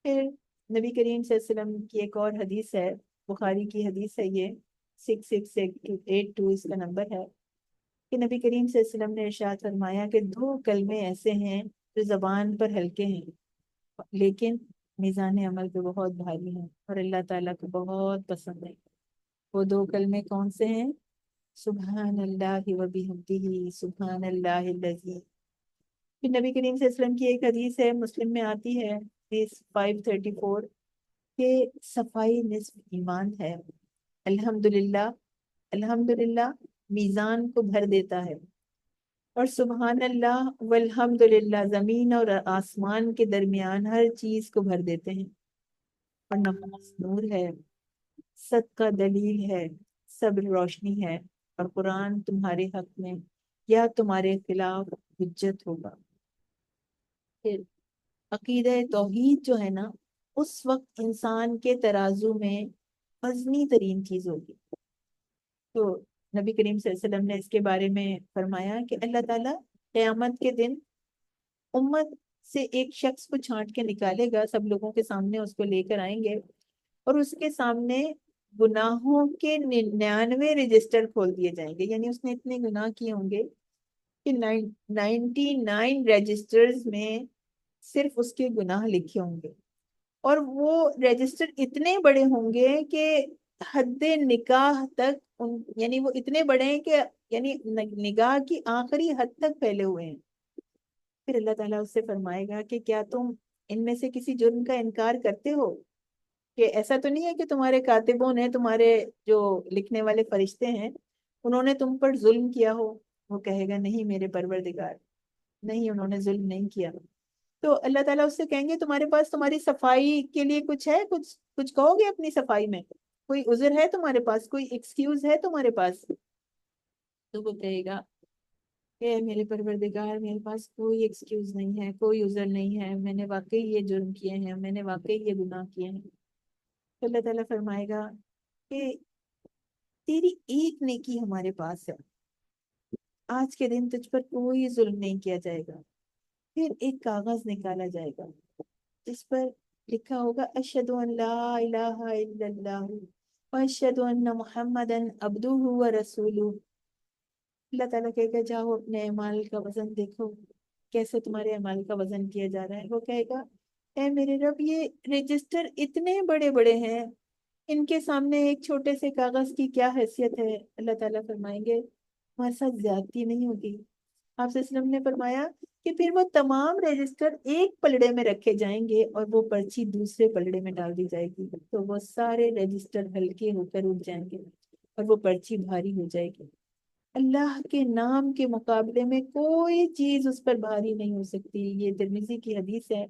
پھر نبی کریم صلی اللہ علیہ وسلم کی ایک اور حدیث ہے، بخاری کی حدیث ہے، یہ 6682 اس کا نمبر ہے کہ نبی کریم صلی اللہ علیہ وسلم نے ارشاد فرمایا کہ 2 کلمے ایسے ہیں جو زبان پر ہلکے ہیں لیکن میزان عمل پہ بہت بھاری ہیں اور اللہ تعالیٰ کو بہت پسند ہے۔ وہ 2 کلمے کون سے ہیں؟ سبحان اللہ و بحمدہ سبحان اللہ العظیم۔ پھر نبی کریم صلی اللہ علیہ وسلم کی ایک حدیث ہے، مسلم میں آتی ہے، حدیث 534، کہ صفائی نصف ایمان ہے۔ الحمدللہ، الحمدللہ میزان کو بھر دیتا ہے، اور سبحان اللہ والحمدللہ زمین اور آسمان کے درمیان ہر چیز کو بھر دیتے ہیں۔ اور نماز نور ہے، صدقہ دلیل ہے، صبر روشنی ہے، اور قرآن تمہارے حق میں یا تمہارے خلاف حجت ہوگا۔ پھر عقیدہ توحید جو ہے نا، اس وقت انسان کے ترازو میں وزنی ترین چیز ہوگی۔ تو نبی کریم صلی اللہ علیہ وسلم نے اس کے بارے میں فرمایا کہ اللہ تعالیٰ قیامت کے دن امت سے ایک شخص کو چھانٹ کے نکالے گا، سب لوگوں کے سامنے اس کو لے کر آئیں گے، اور اس کے سامنے گناہوں کے 99 رجسٹر کھول دیے جائیں گے۔ یعنی اس نے اتنے گناہ کیے ہوں گے کہ 99 رجسٹرز میں صرف اس کے گناہ لکھے ہوں گے، اور وہ رجسٹر اتنے بڑے ہوں گے کہ حد نکاح تک یعنی وہ اتنے بڑے ہیں کہ یعنی نگاہ کی آخری حد تک پھیلے ہوئے ہیں۔ پھر اللہ تعالیٰ اس سے فرمائے گا کہ کیا تم ان میں سے کسی جرم کا انکار کرتے ہو؟ کہ ایسا تو نہیں ہے کہ تمہارے کاتبوں نے، تمہارے جو لکھنے والے فرشتے ہیں، انہوں نے تم پر ظلم کیا ہو؟ وہ کہے گا نہیں میرے پروردگار، نہیں انہوں نے ظلم نہیں کیا۔ تو اللہ تعالیٰ اس سے کہیں گے تمہارے پاس تمہاری صفائی کے لیے کچھ ہے، کچھ کہو گے اپنی صفائی میں؟ کوئی عذر ہے تمہارے پاس؟ کوئی ایکسکیوز ہے تمہارے پاس؟ تو وہ کہے گا کہ میرے پروردگار میرے پاس کوئی ایکسکیوز نہیں ہے، کوئی عذر نہیں ہے، میں نے واقعی یہ جرم کیے ہیں، میں نے واقعی یہ گناہ کیے ہیں۔ تو اللہ تعالیٰ فرمائے گا کہ تیری ایک نیکی ہمارے پاس ہے، آج کے دن تجھ پر کوئی ظلم نہیں کیا جائے گا۔ پھر ایک کاغذ نکالا جائے گا جس پر لکھا ہوگا اشہد ان لا الہ الا اللہ واشہد ان محمدن عبدہ ورسولہ۔ اللہ تعالیٰ کہے گا جاؤ اپنے اعمال کا وزن دیکھو، کیسے تمہارے اعمال کا وزن کیا جا رہا ہے۔ وہ کہے گا اے میرے رب، یہ رجسٹر اتنے بڑے بڑے ہیں، ان کے سامنے ایک چھوٹے سے کاغذ کی کیا حیثیت ہے؟ اللہ تعالیٰ فرمائیں گے ہمارے ساتھ زیادتی نہیں ہوگی۔ آپ صلی اللہ علیہ وسلم نے فرمایا کہ پھر وہ تمام رجسٹر ایک پلڑے میں رکھے جائیں گے اور وہ پرچی دوسرے پلڑے میں ڈال دی جائے گی، تو وہ سارے رجسٹر ہلکے ہو کر اٹھ جائیں گے اور وہ پرچی بھاری ہو جائے گی۔ اللہ کے نام کے مقابلے میں کوئی چیز اس پر بھاری نہیں ہو سکتی۔ یہ ترمذی کی حدیث ہے،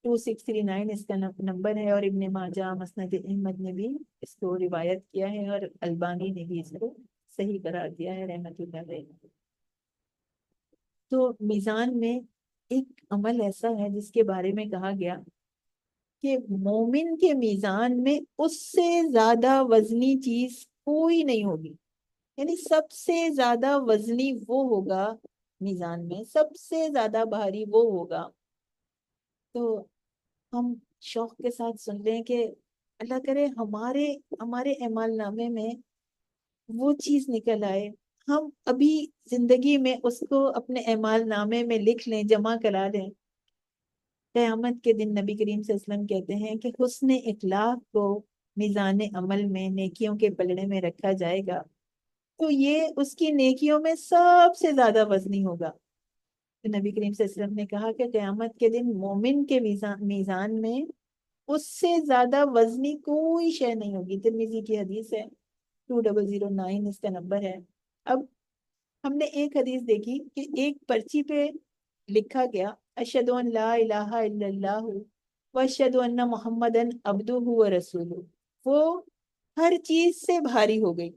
2639 اس کا نمبر ہے، اور ابن ماجہ مسند احمد نے بھی اس کو روایت کیا ہے، اور البانی نے بھی اس کو صحیح قرار دیا ہے رحمۃ اللہ علیہ۔ تو میزان میں ایک عمل ایسا ہے جس کے بارے میں کہا گیا کہ مومن کے میزان میں اس سے زیادہ وزنی چیز کوئی نہیں ہوگی۔ یعنی سب سے زیادہ وزنی وہ ہوگا، میزان میں سب سے زیادہ بھاری وہ ہوگا۔ تو ہم شوق کے ساتھ سن لیں کہ اللہ کرے ہمارے اعمال نامے میں وہ چیز نکل آئے، ہم ابھی زندگی میں اس کو اپنے اعمال نامے میں لکھ لیں، جمع کرا لیں۔ قیامت کے دن نبی کریم صلی اللہ علیہ وسلم کہتے ہیں کہ حسن اخلاق کو میزان عمل میں نیکیوں کے پلڑے میں رکھا جائے گا، تو یہ اس کی نیکیوں میں سب سے زیادہ وزنی ہوگا۔ تو نبی کریم صلی اللہ علیہ وسلم نے کہا کہ قیامت کے دن مومن کے میزان میں اس سے زیادہ وزنی کوئی شے نہیں ہوگی۔ ترمذی کی حدیث ہے، 2009 اس کا نمبر ہے۔ اب ہم نے ایک حدیث دیکھی کہ ایک پرچی پہ لکھا گیا اشہد ان لا الہ الا اللہ واشہد ان محمدن عبدہ ورسولہ، وہ ہر چیز سے بھاری ہو گئی۔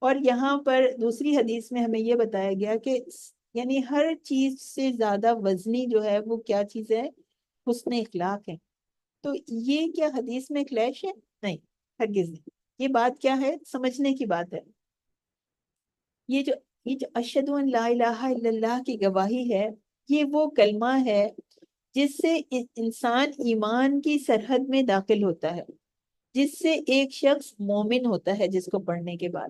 اور یہاں پر دوسری حدیث میں ہمیں یہ بتایا گیا کہ یعنی ہر چیز سے زیادہ وزنی جو ہے وہ کیا چیز ہے؟ حسن اخلاق ہے۔ تو یہ کیا حدیث میں کلیش ہے؟ نہیں، ہرگز نہیں۔ یہ بات کیا ہے؟ سمجھنے کی بات ہے۔ یہ جو اشہد ان لا الہ الا اللہ کی گواہی ہے، یہ وہ کلمہ ہے جس سے انسان ایمان کی سرحد میں داخل ہوتا ہے، جس سے ایک شخص مومن ہوتا ہے جس کو پڑھنے کے بعد۔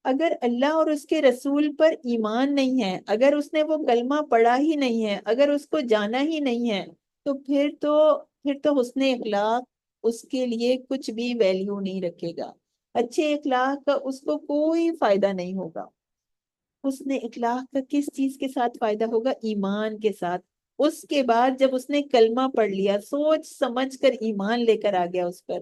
اگر اللہ اور اس کے رسول پر ایمان نہیں ہے، اگر اس نے وہ کلمہ پڑھا ہی نہیں ہے، اگر اس کو جانا ہی نہیں ہے، تو پھر تو حسن اخلاق اس کے لیے کچھ بھی ویلیو نہیں رکھے گا، اچھے اخلاق کا اس کو کوئی فائدہ نہیں ہوگا۔ حسن اخلاق کا کس چیز کے ساتھ فائدہ ہوگا؟ ایمان کے ساتھ۔ اس کے بعد جب اس نے کلمہ پڑھ لیا، سوچ سمجھ کر ایمان لے کر آ گیا اس پر،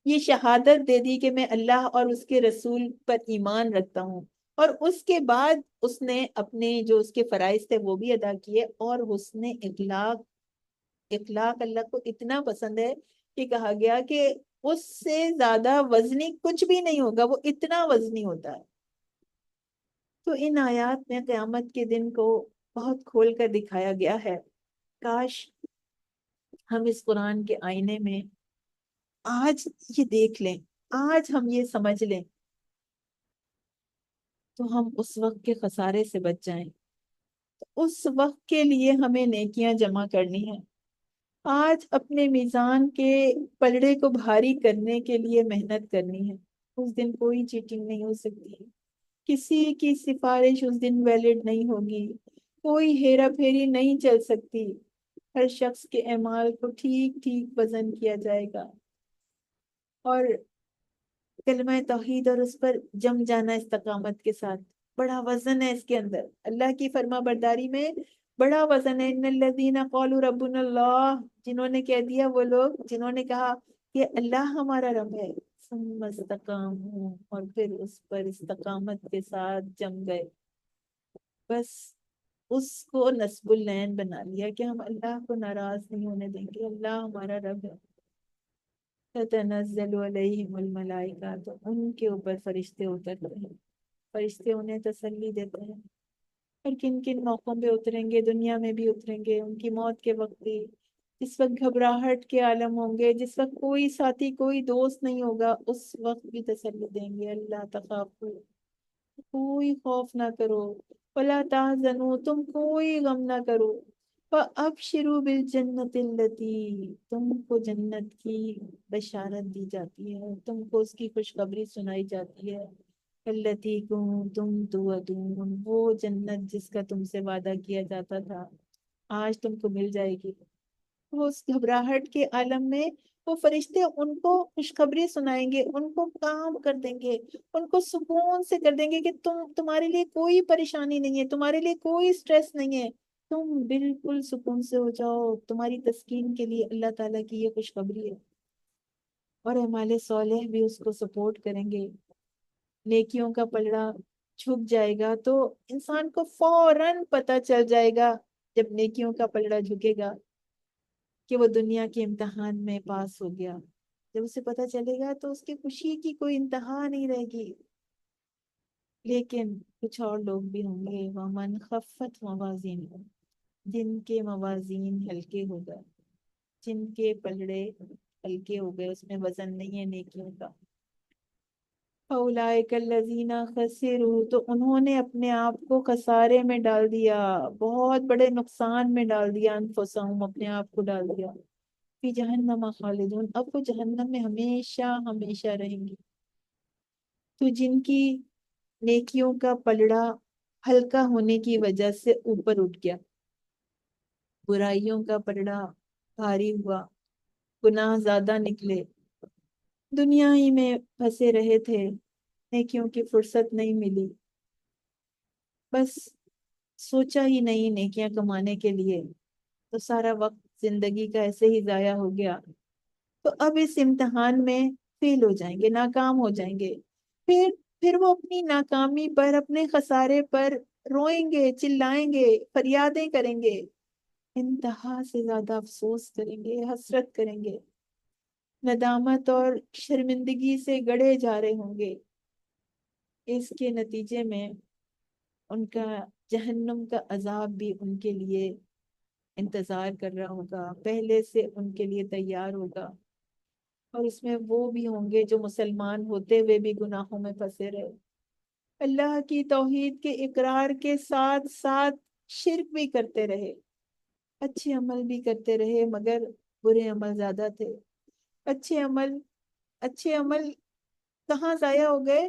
یہ شہادت دے دی کہ میں اللہ اور اس کے رسول پر ایمان رکھتا ہوں، اور اس کے بعد اس نے اپنے جو اس کے فرائض تھے وہ بھی ادا کیے، اور حسن اخلاق، اخلاق اللہ کو اتنا پسند ہے کہ کہا گیا کہ اس سے زیادہ وزنی کچھ بھی نہیں ہوگا، وہ اتنا وزنی ہوتا ہے۔ تو ان آیات میں قیامت کے دن کو بہت کھول کر دکھایا گیا ہے۔ کاش ہم اس قرآن کے آئینے میں آج یہ دیکھ لیں، آج ہم یہ سمجھ لیں، تو ہم اس وقت کے خسارے سے بچ جائیں۔ اس وقت کے لیے ہمیں نیکیاں جمع کرنی ہیں، آج اپنے میزان کے پلڑے کو بھاری کرنے کے لیے محنت کرنی ہے۔ اس دن کوئی چیٹنگ نہیں ہو سکتی، کسی کی سفارش اس دن ویلڈ نہیں ہوگی، کوئی ہیرا پھیری نہیں چل سکتی، ہر شخص کے اعمال کو ٹھیک ٹھیک وزن کیا جائے گا، اور کلمہ توحید اور اس پر جم جانا استقامت کے ساتھ، بڑا وزن ہے اس کے اندر، اللہ کی فرما برداری میں بڑا وزن ہے۔ ان الذین قالوا ربنا اللہ، جنہوں نے کہہ دیا، وہ لوگ جنہوں نے کہا کہ اللہ ہمارا رب ہے، ثم استقاموا، اور پھر اس پر استقامت کے ساتھ جم گئے، بس اس کو نصب العین بنا لیا کہ ہم اللہ کو ناراض نہیں ہونے دیں گے، اللہ ہمارا رب ہے۔ تتنزل علیہم الملائکہ، تو ان کے اوپر فرشتے اترتے ہیں، فرشتے انہیں تسلی دیتے ہیں، اور کن کن موقعوں پہ اتریں گے؟ دنیا میں بھی اتریں گے، ان کی موت کے وقت بھی، جس وقت گھبراہٹ کے عالم ہوں گے، جس وقت کوئی ساتھی کوئی دوست نہیں ہوگا، اس وقت بھی تسلی دیں گے، اللہ تخافوا، کوئی خوف نہ کرو، ولا تحزنوا، تم کوئی غم نہ کرو، فابشروا بالجنت التي، تم کو جنت کی بشارت دی جاتی ہے، تم کو اس کی خوشخبری سنائی جاتی ہے، التي کنتم توعدون، وہ جنت جس کا تم سے وعدہ کیا جاتا تھا آج تم کو مل جائے گی۔ وہ اس گھبراہٹ کے عالم میں وہ فرشتے ان کو خوشخبری سنائیں گے، ان کو کام کر دیں گے، ان کو سکون سے کر دیں گے کہ تمہارے لیے کوئی پریشانی نہیں ہے، تمہارے لیے کوئی سٹریس نہیں ہے، تم بالکل سکون سے ہو جاؤ، تمہاری تسکین کے لیے اللہ تعالیٰ کی یہ خوشخبری ہے۔ اور اعمال صالح بھی اس کو سپورٹ کریں گے، نیکیوں کا پلڑا جھک جائے گا تو انسان کو فوراً پتہ چل جائے گا، جب نیکیوں کا پلڑا جھکے گا کہ وہ دنیا کے امتحان میں پاس ہو گیا، جب اسے پتہ چلے گا تو اس کی خوشی کی کوئی انتہا نہیں رہے گی۔ لیکن کچھ اور لوگ بھی ہوں گے، وَمَنْ خَفَّتْ مَوَازِينُهُ، جن کے موازین ہلکے ہو گئے، جن کے پلڑے ہلکے ہو گئے، اس میں وزن نہیں ہے نیکیوں کا، فَأُولَٰئِكَ الَّذِينَ خَسِرُوا، تو انہوں نے اپنے آپ کو خسارے میں ڈال دیا، بہت بڑے نقصان میں ڈال دیا، انفسہم، اپنے آپ کو ڈال دیا، فی جہنم خالدون، اب وہ جہنم میں ہمیشہ ہمیشہ رہیں گی۔ تو جن کی نیکیوں کا پلڑا ہلکا ہونے کی وجہ سے اوپر اٹھ گیا، برائیوں کا پلڑا بھاری ہوا، گناہ زیادہ نکلے، دنیا ہی میں پھنسے رہے تھے، نیکیوں کی فرصت نہیں ملی، بس سوچا ہی نہیں نیکیاں کمانے کے لیے، تو سارا وقت زندگی کا ایسے ہی ضائع ہو گیا، تو اب اس امتحان میں فیل ہو جائیں گے، ناکام ہو جائیں گے، پھر وہ اپنی ناکامی پر، اپنے خسارے پر روئیں گے، چلائیں گے، فریادیں کریں گے، انتہا سے زیادہ افسوس کریں گے، حسرت کریں گے، ندامت اور شرمندگی سے گڑے جا رہے ہوں گے۔ اس کے نتیجے میں ان کا جہنم کا عذاب بھی ان کے لیے انتظار کر رہا ہوگا، پہلے سے ان کے لیے تیار ہوگا، اور اس میں وہ بھی ہوں گے جو مسلمان ہوتے ہوئے بھی گناہوں میں پھنسے رہے، اللہ کی توحید کے اقرار کے ساتھ ساتھ شرک بھی کرتے رہے، اچھے عمل بھی کرتے رہے مگر برے عمل زیادہ تھے، اچھے عمل کہاں ضائع ہو گئے؟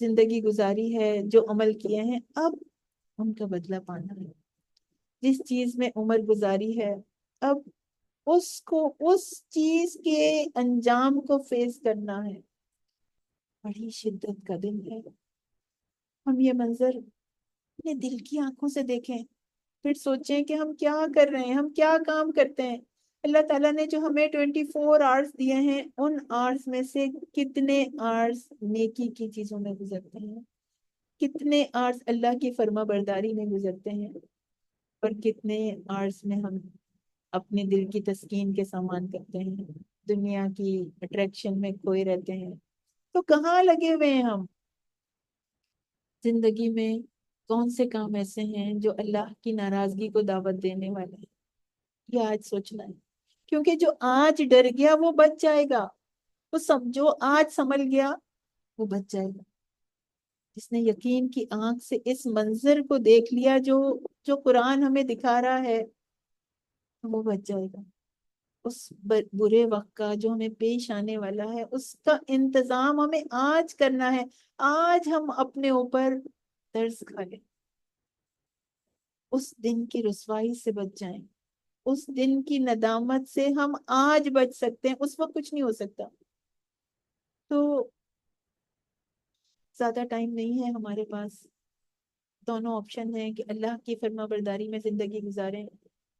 زندگی گزاری ہے، جو عمل کیے ہیں، اب ان کا بدلہ پانا ہے۔ جس چیز میں عمر گزاری ہے، اب اس چیز کے انجام کو فیس کرنا ہے۔ بڑی شدت کا دن ہے۔ ہم یہ منظر اپنے دل کی آنکھوں سے دیکھیں، پھر سوچیں کہ ہم کیا کر رہے ہیں، ہم کیا کام کرتے ہیں۔ اللہ تعالیٰ نے جو ہمیں 24 آورس دیے ہیں، ان آورس میں سے کتنے آورس نیکی کی چیزوں میں گزرتے ہیں، کتنے آورس اللہ کی فرما برداری میں گزرتے ہیں، اور کتنے آورس میں ہم اپنے دل کی تسکین کے سامان کرتے ہیں، دنیا کی اٹریکشن میں کھوئے رہتے ہیں۔ تو کہاں لگے ہوئے ہیں ہم؟ زندگی میں کون سے کام ایسے ہیں جو اللہ کی ناراضگی کو دعوت دینے والے ہیں؟ یہ آج سوچنا ہے، کیونکہ جو آج ڈر گیا وہ بچ جائے گا، جو آج سنبھل گیا وہ بچ جائے گا۔ جس نے یقین کی آنکھ سے اس منظر کو دیکھ لیا جو قرآن ہمیں دکھا رہا ہے، وہ بچ جائے گا۔ اس برے وقت کا جو ہمیں پیش آنے والا ہے، اس کا انتظام ہمیں آج کرنا ہے۔ آج ہم اپنے اوپر طرز کھا لیں، اس دن کی رسوائی سے بچ جائیں، اس دن کی ندامت سے ہم آج بچ سکتے ہیں، اس وقت کچھ نہیں ہو سکتا۔ تو زیادہ ٹائم نہیں ہے ہمارے پاس، دونوں آپشن ہیں کہ اللہ کی فرما برداری میں زندگی گزاریں،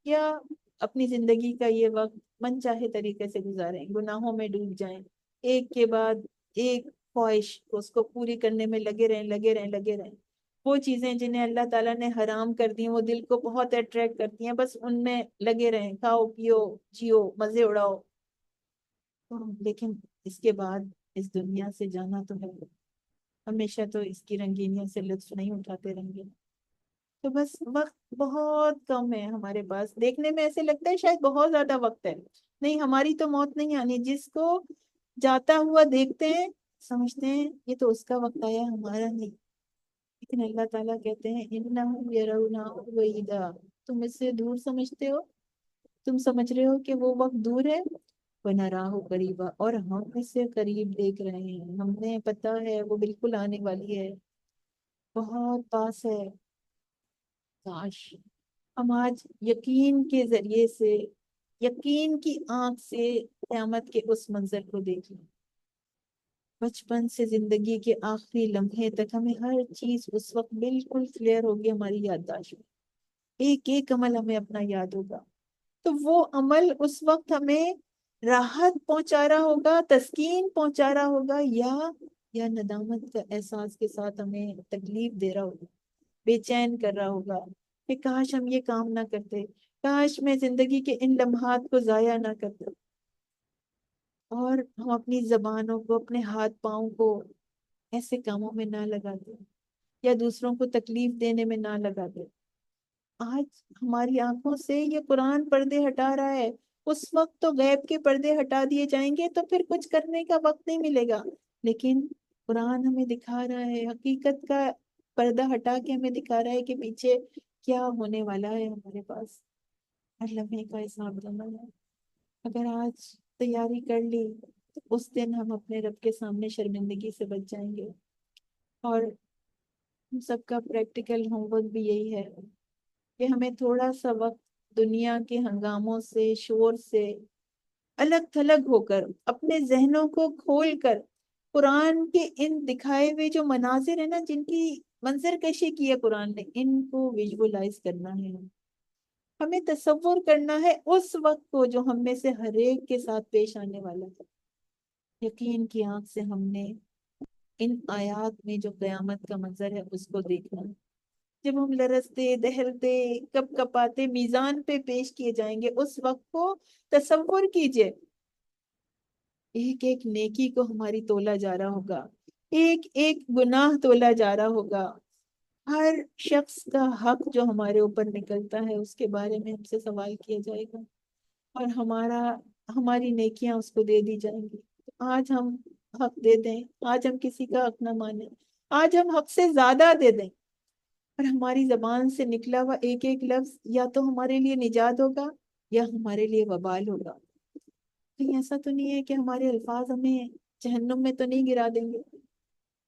یا اپنی زندگی کا یہ وقت من چاہے طریقے سے گزاریں، گناہوں میں ڈوب جائیں، ایک کے بعد ایک خواہش اس کو پوری کرنے میں لگے رہیں لگے رہیں لگے رہیں۔ وہ چیزیں جنہیں اللہ تعالیٰ نے حرام کر دی ہیں، وہ دل کو بہت اٹریکٹ کرتی ہیں، بس ان میں لگے رہیں، کھاؤ پیو جیو مزے اڑاؤ۔ لیکن اس کے بعد اس دنیا سے جانا تو ہے، ہمیشہ تو اس کی رنگینیوں سے لطف نہیں اٹھاتے رہیں گے۔ تو بس وقت بہت کم ہے ہمارے پاس، دیکھنے میں ایسے لگتا ہے شاید بہت زیادہ وقت ہے، نہیں ہماری تو موت نہیں آنی۔ جس کو جاتا ہوا دیکھتے ہیں سمجھتے ہیں یہ تو اس کا وقت آیا، ہمارا نہیں، لیکن اللہ تعالیٰ کہتے ہیں انہم یرونہ بعیدا، تم اس سے دور سمجھتے ہو، تم سمجھ رہے ہو کہ وہ وقت دور ہے، وَنَرَاهُ قَرِيبًا، اور ہم اسے قریب دیکھ رہے ہیں، ہم نے پتہ ہے وہ بالکل آنے والی ہے، بہت پاس ہے۔ کاش ہم آج یقین کے ذریعے سے، یقین کی آنکھ سے قیامت کے اس منظر کو دیکھ لیں۔ بچپن سے زندگی کے آخری لمحے تک ہمیں ہر چیز اس وقت بالکل کلیئر ہوگی ہماری یادداشت میں، ایک ایک عمل ہمیں اپنا یاد ہوگا۔ تو وہ عمل اس وقت ہمیں راحت پہنچا رہا ہوگا، تسکین پہنچا رہا ہوگا، یا ندامت کا احساس کے ساتھ ہمیں تکلیف دے رہا ہوگا، بے چین کر رہا ہوگا کہ کاش ہم یہ کام نہ کرتے، کاش میں زندگی کے ان لمحات کو ضائع نہ کرتا، اور ہم اپنی زبانوں کو، اپنے ہاتھ پاؤں کو ایسے کاموں میں نہ لگاتے، یا دوسروں کو تکلیف دینے میں نہ لگاتے۔ آج ہماری آنکھوں سے یہ قرآن پردے ہٹا رہا ہے، اس وقت تو غیب کے پردے ہٹا دیے جائیں گے تو پھر کچھ کرنے کا وقت نہیں ملے گا، لیکن قرآن ہمیں دکھا رہا ہے، حقیقت کا پردہ ہٹا کے ہمیں دکھا رہا ہے کہ پیچھے کیا ہونے والا ہے ہمارے پاس، ہر لمحے کا حساب دینا ہے۔ اگر آج تیاری کر لی تو اس دن ہم اپنے رب کے سامنے شرمندگی سے بچ جائیں گے۔ اور ہم سب کا پریکٹیکل ہوم ورک بھی یہی ہے کہ ہمیں تھوڑا سا وقت دنیا کے ہنگاموں سے، شور سے الگ تھلگ ہو کر، اپنے ذہنوں کو کھول کر قرآن کے ان دکھائے ہوئے جو مناظر ہیں نا، جن کی منظر کشی کی ہے قرآن نے، ان کو ویژولائز کرنا ہے، ہمیں تصور کرنا ہے اس وقت کو جو ہم میں سے ہر ایک کے ساتھ پیش آنے والا ہے۔ یقین کی آنکھ سے ہم نے ان آیات میں جو قیامت کا منظر ہے اس کو دیکھنا ہے، جب ہم لرزتے دہلتے کپ کپاتے میزان پہ پیش کیے جائیں گے، اس وقت کو تصور کیجئے، ایک ایک نیکی کو ہماری تولا جا رہا ہوگا، ایک ایک گناہ تولا جا رہا ہوگا، ہر شخص کا حق جو ہمارے اوپر نکلتا ہے اس کے بارے میں ہم سے سوال کیا جائے گا، اور ہماری نیکیاں اس کو دے دی جائیں گی۔ آج ہم حق دے دیں، آج ہم کسی کا حق نہ مانیں، آج ہم حق سے زیادہ دے دیں، اور ہماری زبان سے نکلا ہوا ایک ایک لفظ یا تو ہمارے لیے نجات ہوگا یا ہمارے لیے وبال ہوگا۔ کہیں ایسا تو نہیں ہے کہ ہمارے الفاظ ہمیں جہنم میں تو نہیں گرا دیں گے؟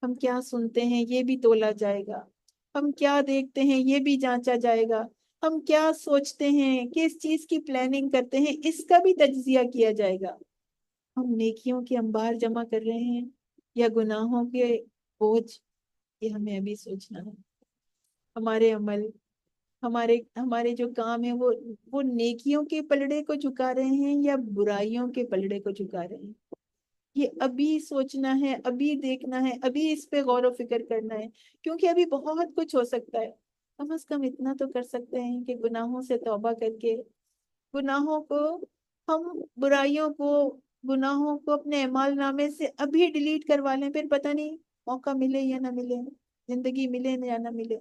ہم کیا سنتے ہیں یہ بھی تولا جائے گا، ہم کیا دیکھتے ہیں یہ بھی جانچا جائے گا، ہم کیا سوچتے ہیں، کس چیز کی پلاننگ کرتے ہیں، اس کا بھی تجزیہ کیا جائے گا۔ ہم نیکیوں کے انبار جمع کر رہے ہیں یا گناہوں کے بوجھ، یہ ہمیں ابھی سوچنا ہے۔ ہمارے عمل، ہمارے ہمارے جو کام ہیں وہ نیکیوں کے پلڑے کو جھکا رہے ہیں یا برائیوں کے پلڑے کو جھکا رہے ہیں، یہ ابھی سوچنا ہے، ابھی دیکھنا ہے، ابھی اس پہ غور و فکر کرنا ہے، کیونکہ ابھی بہت کچھ ہو سکتا ہے۔ کم از کم اتنا تو کر سکتے ہیں کہ گناہوں سے توبہ کر کے، گناہوں کو، ہم برائیوں کو، گناہوں کو اپنے اعمال نامے سے ابھی ڈیلیٹ کروا لیں، پھر پتہ نہیں موقع ملے یا نہ ملے، زندگی ملے یا نہ ملے،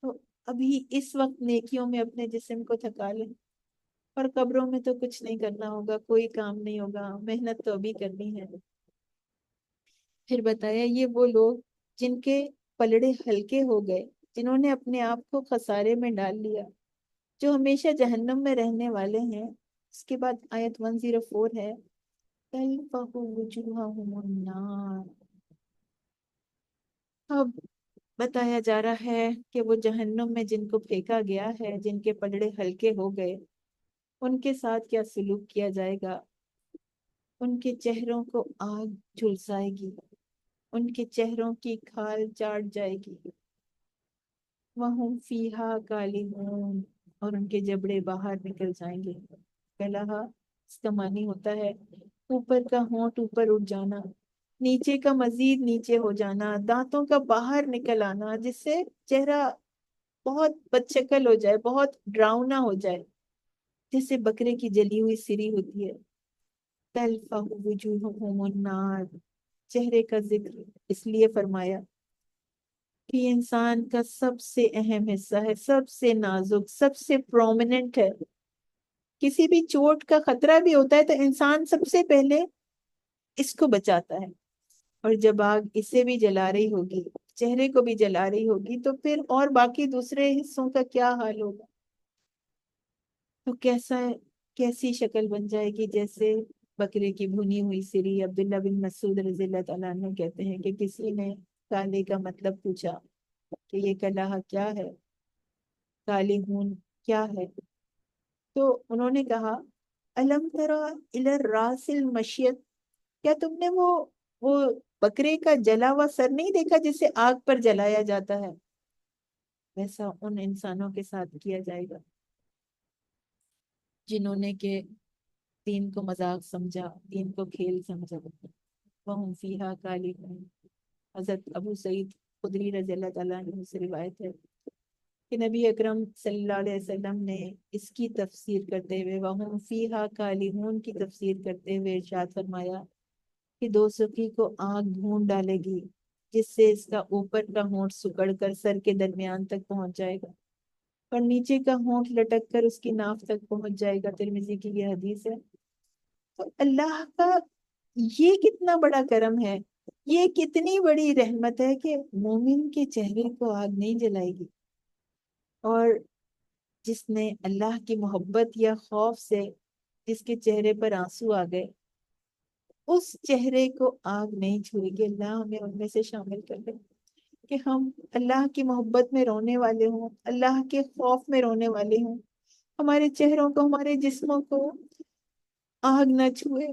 تو ابھی اس وقت نیکیوں میں اپنے جسم کو تھکا لیں۔ اور قبروں میں تو کچھ نہیں کرنا ہوگا، کوئی کام نہیں ہوگا، محنت تو ابھی کرنی ہے۔ پھر بتایا یہ وہ لوگ جن کے پلڑے ہلکے ہو گئے، جنہوں نے اپنے آپ کو خسارے میں ڈال لیا، جو ہمیشہ جہنم میں رہنے والے ہیں۔ اس کے بعد آیت 104 ہے، تلفح وجوہہم النار۔ اب بتایا جا رہا ہے کہ وہ جہنم میں جن کو پھینکا گیا ہے، جن کے پلڑے ہلکے ہو گئے، ان کے ساتھ کیا سلوک کیا جائے گا۔ ان کے چہروں کو آگ جھلسائے گی، ان کے چہروں کی کھال چاٹ جائے گی۔ وَهُمْ فِيهَا كَالِحُونَ، اور ان کے جبڑے باہر نکل جائیں گے۔ کلہا اس کا معنی ہوتا ہے اوپر کا ہونٹ اوپر اٹھ جانا، نیچے کا مزید نیچے ہو جانا، دانتوں کا باہر نکل آنا، جس سے چہرہ بہت بدشکل ہو جائے، بہت ڈراؤنا ہو جائے، جیسے بکرے کی جلی ہوئی سری ہوتی ہے۔ تلفح وجوہہم النار، چہرے کا ذکر اس لیے فرمایا کہ یہ انسان کا سب سے اہم حصہ ہے، سب سے نازک، سب سے پرومیننٹ ہے۔ کسی بھی چوٹ کا خطرہ بھی ہوتا ہے تو انسان سب سے پہلے اس کو بچاتا ہے، اور جب آگ اسے بھی جلا رہی ہوگی، چہرے کو بھی جلا رہی ہوگی، تو پھر اور باقی دوسرے حصوں کا کیا حال ہوگا؟ تو کیسی شکل بن جائے گی؟ جیسے بکرے کی بھنی ہوئی سری۔ عبداللہ بن مسعود رضی اللہ تعالیٰ عنہ کہتے ہیں کہ کسی نے کالے کا مطلب پوچھا کہ یہ کلہا کیا ہے، کالے ہون کیا ہے، تو انہوں نے کہا الم ترى الى الراس المشیت، کیا تم نے وہ بکرے کا جلا ہوا سر نہیں دیکھا جسے آگ پر جلایا جاتا ہے؟ ویسا ان انسانوں کے ساتھ کیا جائے گا جنہوں نے کہ دین کو مذاق سمجھا، دین کو کھیل سمجھا۔ وَهُمْ فِيهَا كَالِحُونَ۔ حضرت ابو سعید خدری رضی اللہ تعالیٰ عنہ سے روایت ہے کہ نبی اکرم صلی اللہ علیہ وسلم نے اس کی تفسیر کرتے ہوئے، وَهُمْ فِيهَا كَالِحُونَ کی تفسیر کرتے ہوئے ارشاد فرمایا کہ دوزخی کو آگ ڈھونڈ ڈالے گی، جس سے اس کا اوپر کا ہونٹ سکڑ کر سر کے درمیان تک پہنچ جائے گا، اور نیچے کا ہونٹ لٹک کر اس کی ناف تک پہنچ جائے گا۔ ترمذی کی یہ حدیث ہے۔ تو اللہ کا یہ کتنا بڑا کرم ہے، یہ کتنی بڑی رحمت ہے کہ مومن کے چہرے کو آگ نہیں جلائے گی، اور جس نے اللہ کی محبت یا خوف سے جس کے چہرے پر آنسو آ گئے، اس چہرے کو آگ نہیں چھوئے گی۔ اللہ ہمیں ان میں سے شامل کر لے کہ ہم اللہ کی محبت میں رونے والے ہوں، اللہ کے خوف میں رونے والے ہوں، ہمارے چہروں کو، ہمارے جسموں کو آگ نہ چھوئے،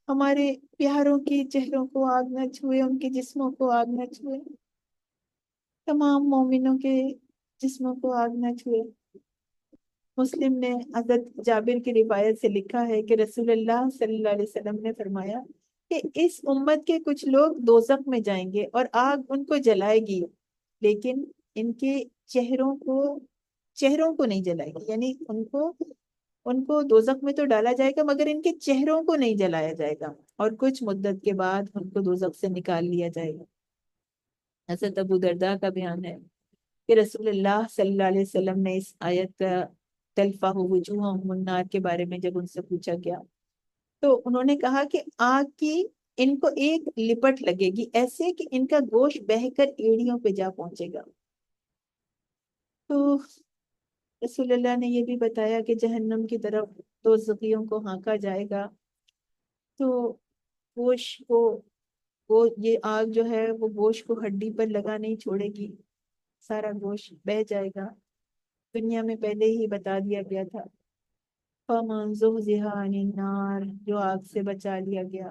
ہمارے پیاروں کے چہروں کو آگ نہ چھوئے، ان کے جسموں کو آگ نہ چھوئے، تمام مومنوں کے جسموں کو آگ نہ چھوئے۔ مسلم نے حضرت جابر کی روایت سے لکھا ہے کہ رسول اللہ صلی اللہ علیہ وسلم نے فرمایا کہ اس امت کے کچھ لوگ دوزخ میں جائیں گے اور آگ ان کو جلائے گی، لیکن ان کے چہروں کو نہیں جلائے گی، یعنی ان کو دوزخ میں تو ڈالا جائے گا مگر ان کے چہروں کو نہیں جلایا جائے گا، اور کچھ مدت کے بعد ان کو دوزخ سے نکال لیا جائے گا۔ حضرت ابو درداء کا بیان ہے کہ رسول اللہ صلی اللہ علیہ وسلم نے اس آیت کا تلفح وجوہہم النار کے بارے میں جب ان سے پوچھا گیا تو انہوں نے کہا کہ آگ کی ان کو ایک لپٹ لگے گی، ایسے کہ ان کا گوشت بہہ کر ایڑیوں پہ جا پہنچے گا۔ تو رسول اللہ نے یہ بھی بتایا کہ جہنم کی طرف دوزخیوں کو ہانکا جائے گا، تو گوشت کو وہ یہ آگ جو ہے وہ گوشت کو ہڈی پر لگا نہیں چھوڑے گی، سارا گوشت بہ جائے گا۔ دنیا میں پہلے ہی بتا دیا گیا تھا، فَمَن زُحْزِحَ عَنِ النَّارِ، جو آگ سے بچا لیا گیا،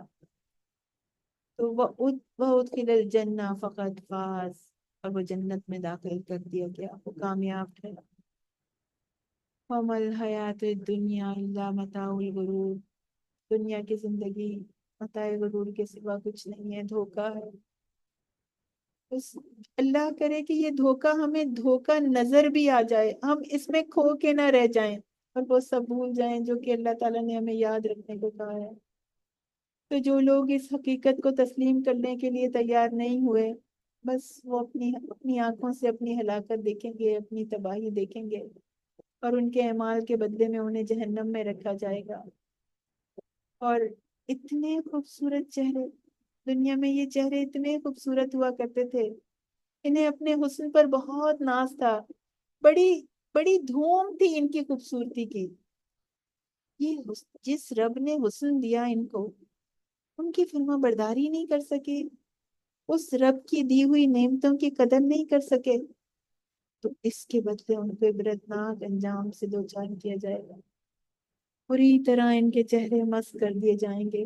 تو وَأُدْخِلَ الْجَنَّةَ فَقَدْ فَازَ، اور وہ جنت میں داخل کر دیا گیا، وہ کامیاب ٹھہرا۔ وَمَا الْحَيَاةُ الدُّنْيَا إِلَّا مَتَاعُ الْغُرُورِ، دنیا کی زندگی متاع غرور کے سوا کچھ نہیں ہے، دھوکا ہے۔ بس اللہ کرے کہ یہ دھوکا ہمیں دھوکا نظر بھی آ جائے، ہم اس میں کھو کے نہ رہ جائیں اور وہ سب بھول جائیں جو کہ اللہ تعالیٰ نے ہمیں یاد رکھنے کو کہا ہے۔ تو جو لوگ اس حقیقت کو تسلیم کرنے کے لیے تیار نہیں ہوئے، بس وہ اپنی آنکھوں سے اپنی ہلاکت دیکھیں گے، اپنی تباہی دیکھیں گے، اور ان کے اعمال کے بدلے میں انہیں جہنم میں رکھا جائے گا۔ اور اتنے خوبصورت چہرے، دنیا میں یہ چہرے اتنے خوبصورت ہوا کرتے تھے، انہیں اپنے حسن پر بہت ناز تھا، بڑی بڑی دھوم تھی ان کی خوبصورتی کی۔ یہ جس رب نے حسن دیا ان کو، ان کی فرما برداری نہیں کر سکے، اس رب کی دی ہوئی نعمتوں کی قدر نہیں کر سکے، تو اس کے بدلے ان کو عبرتناک انجام سے دوچار کیا جائے گا، پوری طرح ان کے چہرے مسخ کر دیے جائیں گے۔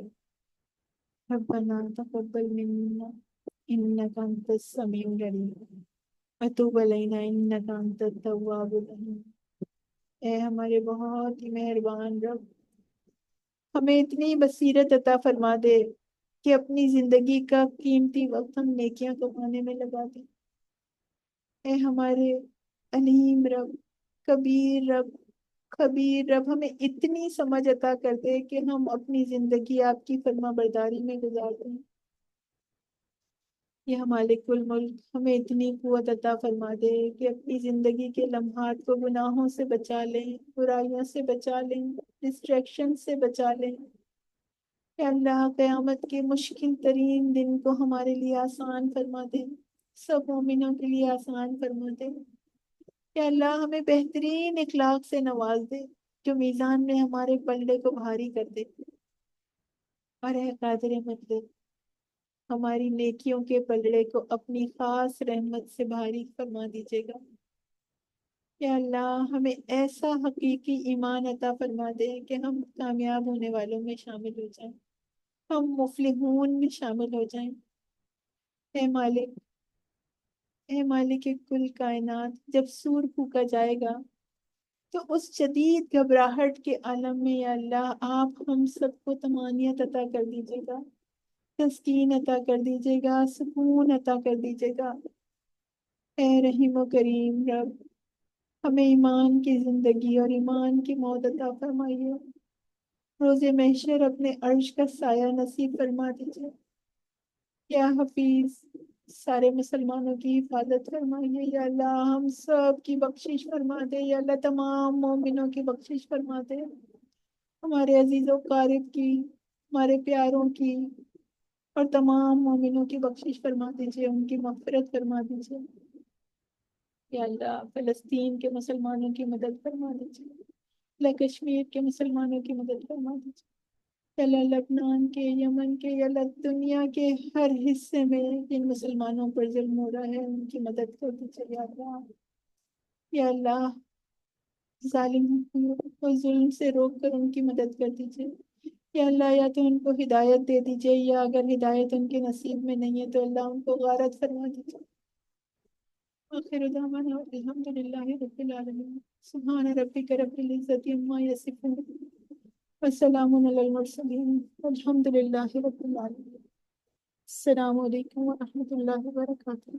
ربنا تقبل منا انك انت السميع العليم وتب علينا انك انت التواب الرحيم۔ اے ہمارے بہت ہی مہربان رب، ہمیں اتنی بصیرت عطا فرما دے کہ اپنی زندگی کا قیمتی وقت ہم نیکیاں کمانے میں لگا دیں۔ اے ہمارے علیم رب، کبیر رب، خبیر رب، ہمیں اتنی سمجھ عطا کر دے کہ ہم اپنی زندگی آپ کی فرما برداری میں گزار دیں۔ یا مالک الملک، ہمیں اتنی قوت عطا فرما دے کہ اپنی زندگی کے لمحات کو گناہوں سے بچا لیں، برائیوں سے بچا لیں، ڈسٹریکشن سے بچا لیں۔ یا اللہ قیامت کے مشکل ترین دن کو ہمارے لیے آسان فرما دے، سب مومنوں کے لیے آسان فرما دے۔ یا اللہ ہمیں بہترین اخلاق سے نواز دے جو میزان میں ہمارے پلڑے کو بھاری کر دے۔ اور اے قادر مطلب، ہماری نیکیوں کے پلڑے کو اپنی خاص رحمت سے بھاری فرما دیجیے گا۔ یا اللہ ہمیں ایسا حقیقی ایمان عطا فرما دے کہ ہم کامیاب ہونے والوں میں شامل ہو جائیں، ہم مفلحون میں شامل ہو جائیں۔ اے مالک، اے مالک کل کائنات، جب سور پھونکا جائے گا تو اس شدید گھبراہٹ کے عالم میں یا اللہ آپ ہم سب کو طمانینت عطا کر دیجیے گا، تسکین عطا کر دیجیے گا، سکون عطا کر دیجیے گا۔ اے رحیم و کریم رب، ہمیں ایمان کی زندگی اور ایمان کی موت عطا فرمائیے، روز محشر اپنے عرش کا سایہ نصیب فرما دیجیے۔ یا حفیظ، سارے مسلمانوں کی حفاظت فرمائیے، یا اللہ ہم سب کی بخشش فرما دے، یا اللہ تمام مومنوں کی بخشش فرما دے، ہمارے عزیز و قارب کی، ہمارے پیاروں کی، اور تمام مومنوں کی بخشش فرما دیجیے، ان کی مغفرت فرما دیجیے۔ یا اللہ فلسطین کے مسلمانوں کی مدد فرما دیجیے، اللہ کشمیر کے مسلمانوں کی مدد فرما دیجیے، یا اللہ لبنان کے، یمن کے، یا اللہ دنیا کے ہر حصے میں جن مسلمانوں پر ظلم ہو رہا ہے ان کی مدد کر دیجیے۔ یا اللہ، یا اللہ ظالموں کو ظلم سے روک کر ان کی مدد کر دیجیے۔ یا اللہ یا تو ان کو ہدایت دے دیجیے، یا اگر ہدایت ان کے نصیب میں نہیں ہے تو اللہ ان کو غارت فرما دیجیے۔ آخر دعوانا الحمد للہ رب العالمین، سبحان ربک رب العزت عما یصفون والسلام علی المرسلین والحمد للہ رب العالمین۔ السلام علیکم ورحمۃ اللہ وبرکاتہ۔